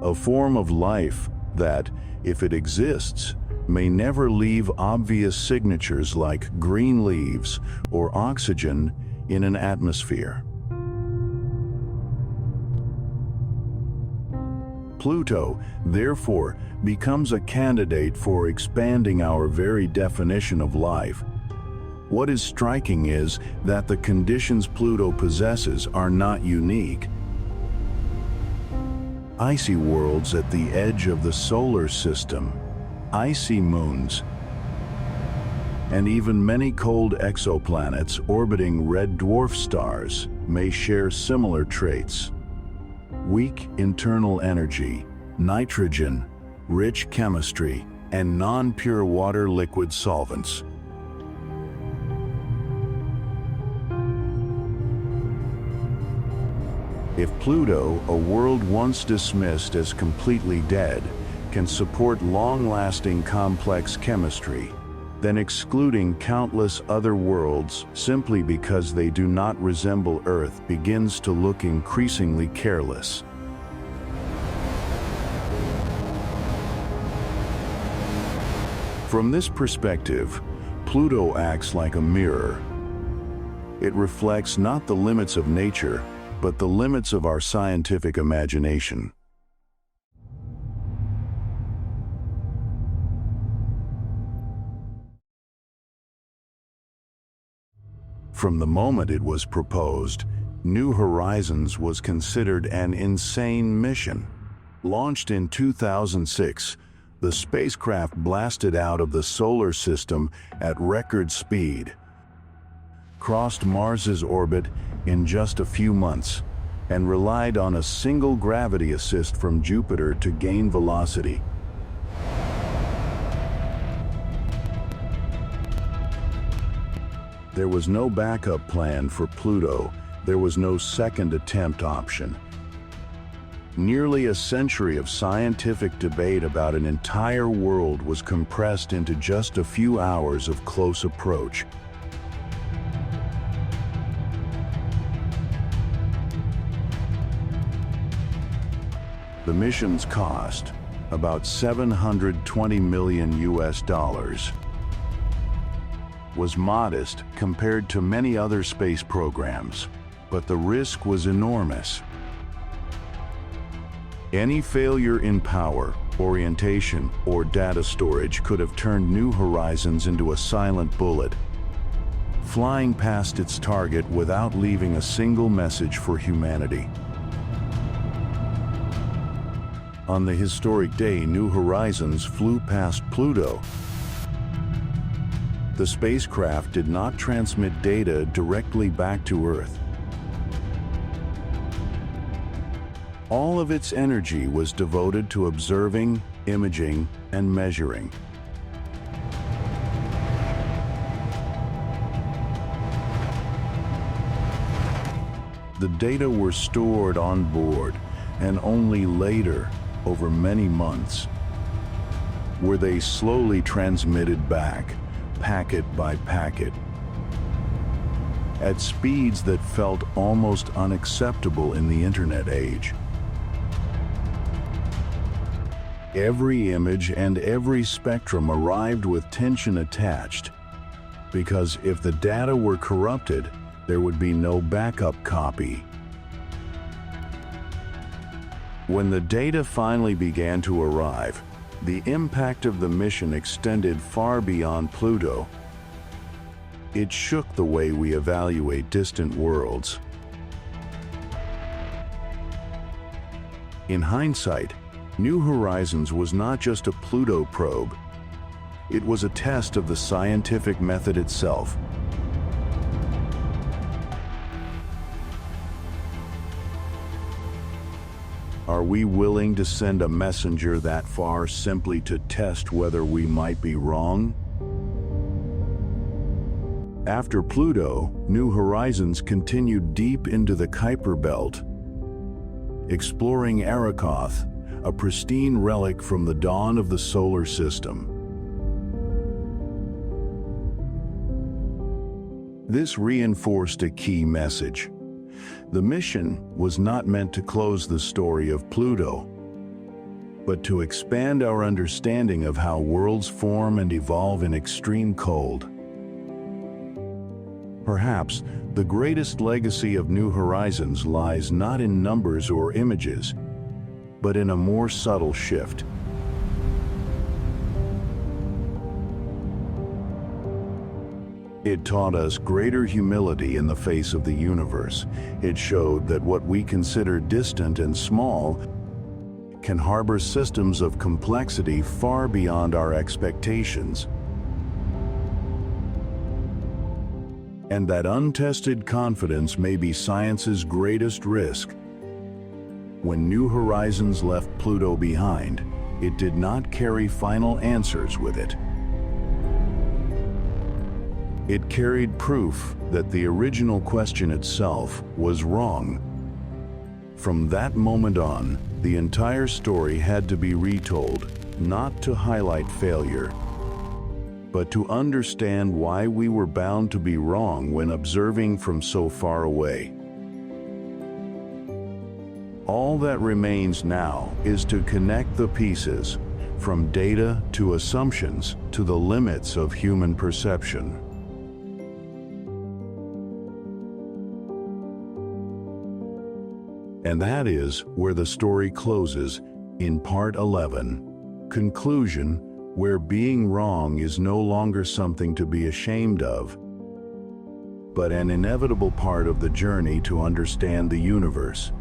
A form of life that, if it exists, may never leave obvious signatures like green leaves or oxygen in an atmosphere. Pluto, therefore, becomes a candidate for expanding our very definition of life. What is striking is that the conditions Pluto possesses are not unique. Icy worlds at the edge of the solar system, icy moons, and even many cold exoplanets orbiting red dwarf stars may share similar traits. Weak internal energy, nitrogen, rich chemistry, and non-pure water liquid solvents. If Pluto, a world once dismissed as completely dead, can support long-lasting complex chemistry, then excluding countless other worlds simply because they do not resemble Earth begins to look increasingly careless. From this perspective, Pluto acts like a mirror. It reflects not the limits of nature, but the limits of our scientific imagination. From the moment it was proposed, New Horizons was considered an insane mission. Launched in 2006, the spacecraft blasted out of the solar system at record speed, crossed Mars's orbit in just a few months, and relied on a single gravity assist from Jupiter to gain velocity. There was no backup plan for Pluto. There was no second attempt option. Nearly a century of scientific debate about an entire world was compressed into just a few hours of close approach. The mission's cost, about $720 million, was modest compared to many other space programs, but the risk was enormous. Any failure in power, orientation, or data storage could have turned New Horizons into a silent bullet, flying past its target without leaving a single message for humanity. On the historic day New Horizons flew past Pluto, the spacecraft did not transmit data directly back to Earth. All of its energy was devoted to observing, imaging, and measuring. The data were stored on board, and only later, over many months, were they slowly transmitted back, packet by packet, at speeds that felt almost unacceptable in the internet age. Every image and every spectrum arrived with tension attached, because if the data were corrupted, there would be no backup copy. When the data finally began to arrive, the impact of the mission extended far beyond Pluto. It shook the way we evaluate distant worlds. In hindsight, New Horizons was not just a Pluto probe. It was a test of the scientific method itself. Are we willing to send a messenger that far simply to test whether we might be wrong? After Pluto, New Horizons continued deep into the Kuiper belt, exploring Arakoth, a pristine relic from the dawn of the solar system. This reinforced a key message. The mission was not meant to close the story of Pluto, but to expand our understanding of how worlds form and evolve in extreme cold. Perhaps the greatest legacy of New Horizons lies not in numbers or images, but in a more subtle shift. It taught us greater humility in the face of the universe. It showed that what we consider distant and small can harbor systems of complexity far beyond our expectations. And that untested confidence may be science's greatest risk. When New Horizons left Pluto behind, it did not carry final answers with it. It carried proof that the original question itself was wrong. From that moment on, the entire story had to be retold, not to highlight failure, but to understand why we were bound to be wrong when observing from so far away. All that remains now is to connect the pieces, from data to assumptions to the limits of human perception. And that is where the story closes in Part 11, Conclusion, where being wrong is no longer something to be ashamed of, but an inevitable part of the journey to understand the universe.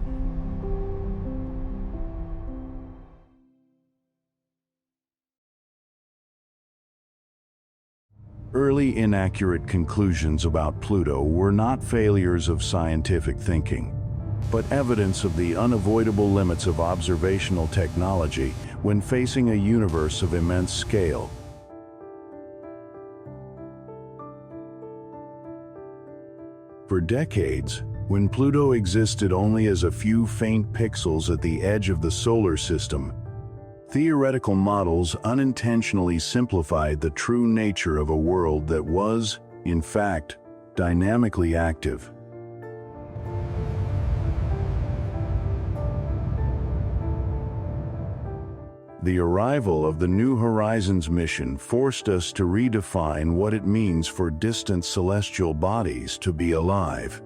Early inaccurate conclusions about Pluto were not failures of scientific thinking, but evidence of the unavoidable limits of observational technology when facing a universe of immense scale. For decades, when Pluto existed only as a few faint pixels at the edge of the solar system, theoretical models unintentionally simplified the true nature of a world that was, in fact, dynamically active. The arrival of the New Horizons mission forced us to redefine what it means for distant celestial bodies to be alive.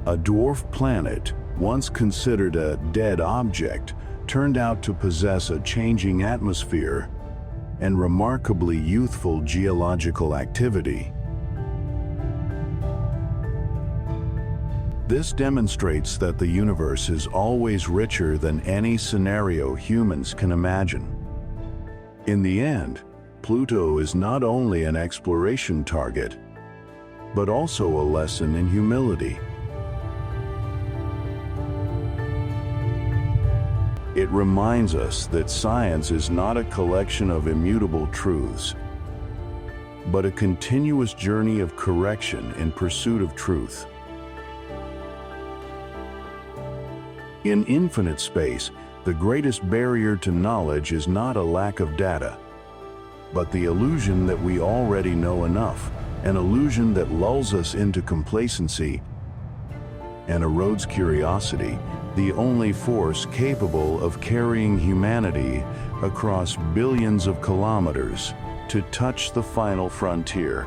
A dwarf planet, once considered a dead object, turned out to possess a changing atmosphere and remarkably youthful geological activity. This demonstrates that the universe is always richer than any scenario humans can imagine. In the end, Pluto is not only an exploration target, but also a lesson in humility. It reminds us that science is not a collection of immutable truths, but a continuous journey of correction in pursuit of truth. In infinite space, the greatest barrier to knowledge is not a lack of data, but the illusion that we already know enough, an illusion that lulls us into complacency and erodes curiosity, the only force capable of carrying humanity across billions of kilometers to touch the final frontier.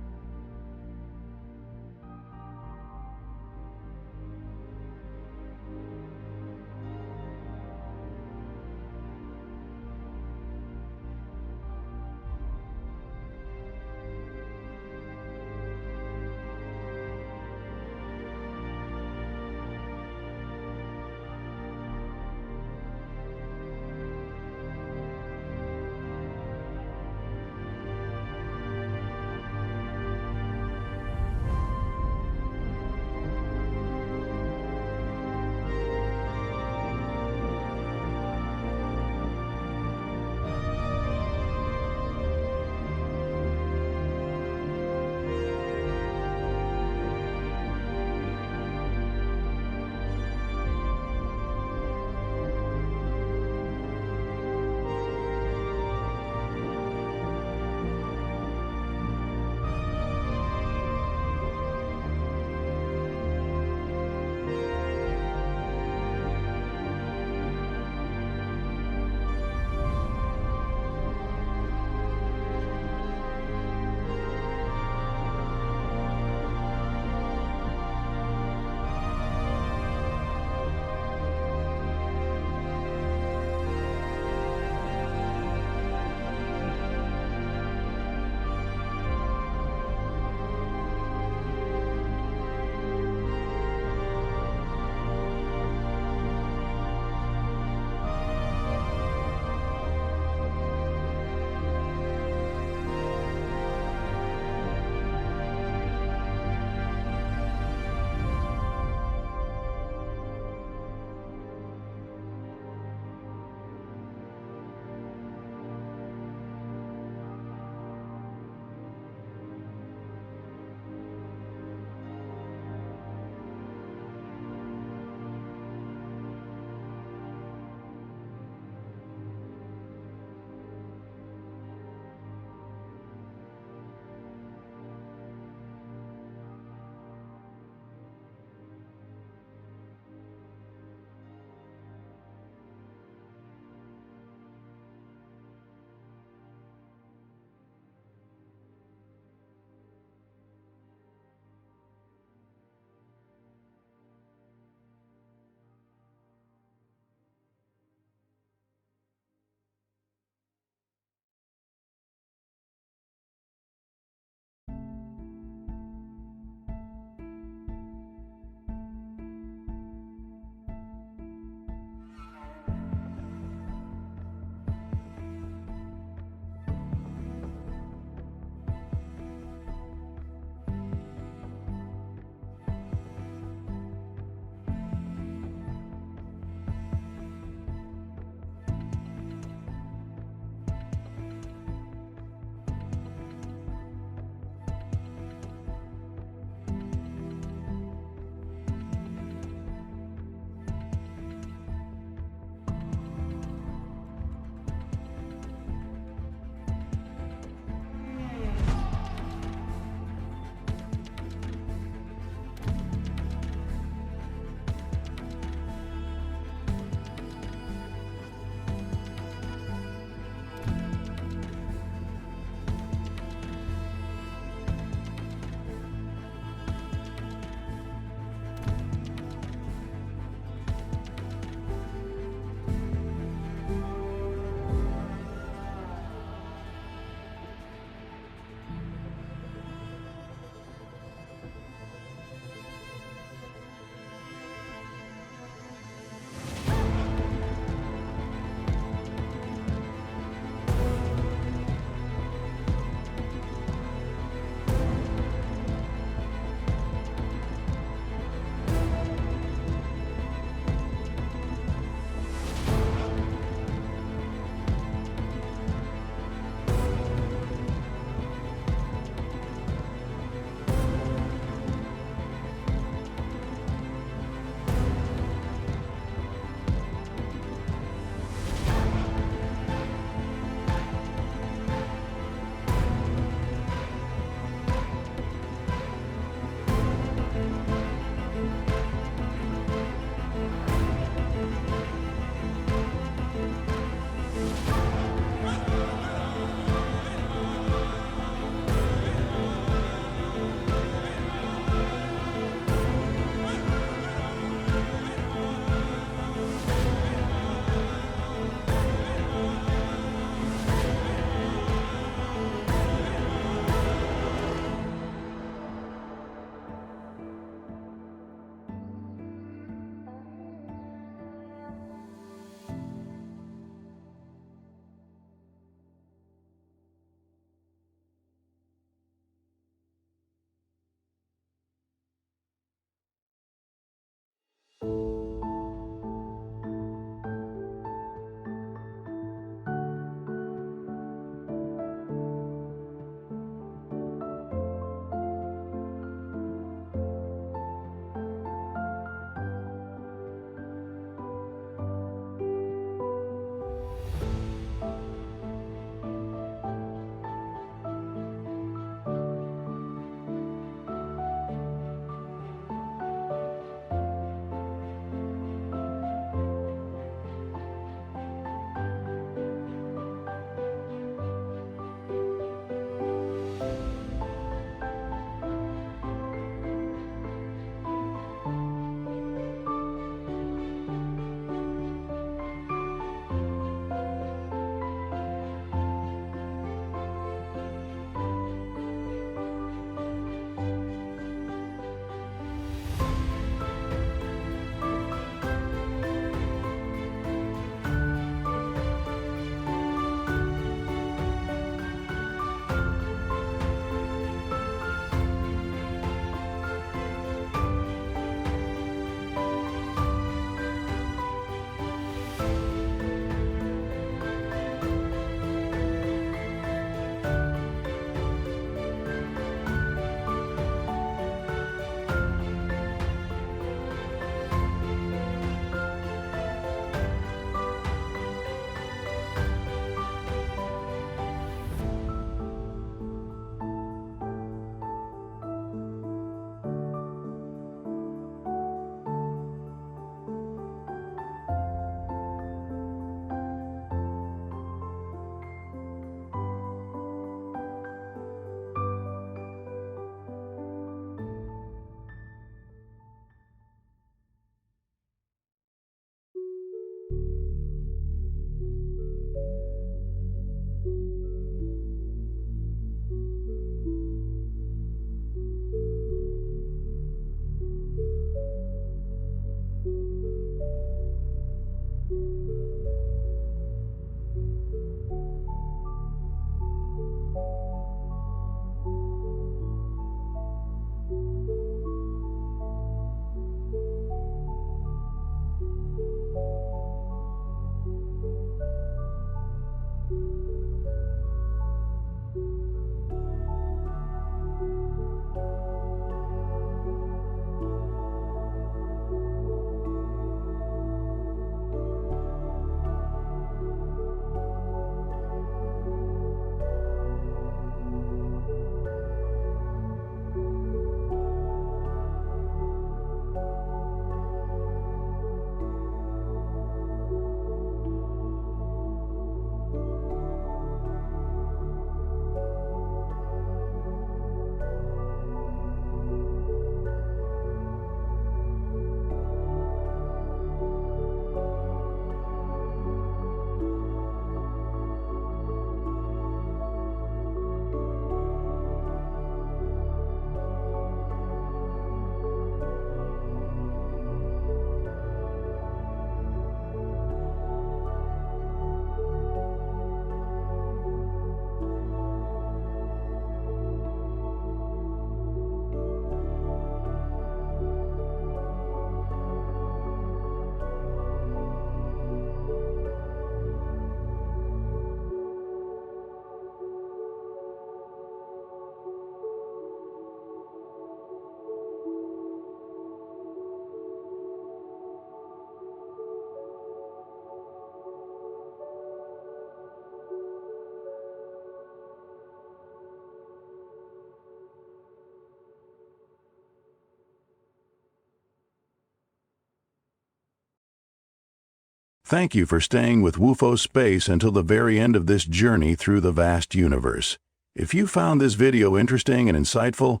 Thank you for staying with WUFO Space until the very end of this journey through the vast universe. If you found this video interesting and insightful,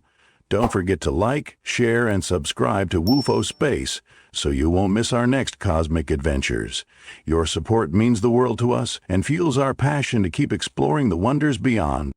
don't forget to like, share, and subscribe to WUFO Space so you won't miss our next cosmic adventures. Your support means the world to us and fuels our passion to keep exploring the wonders beyond.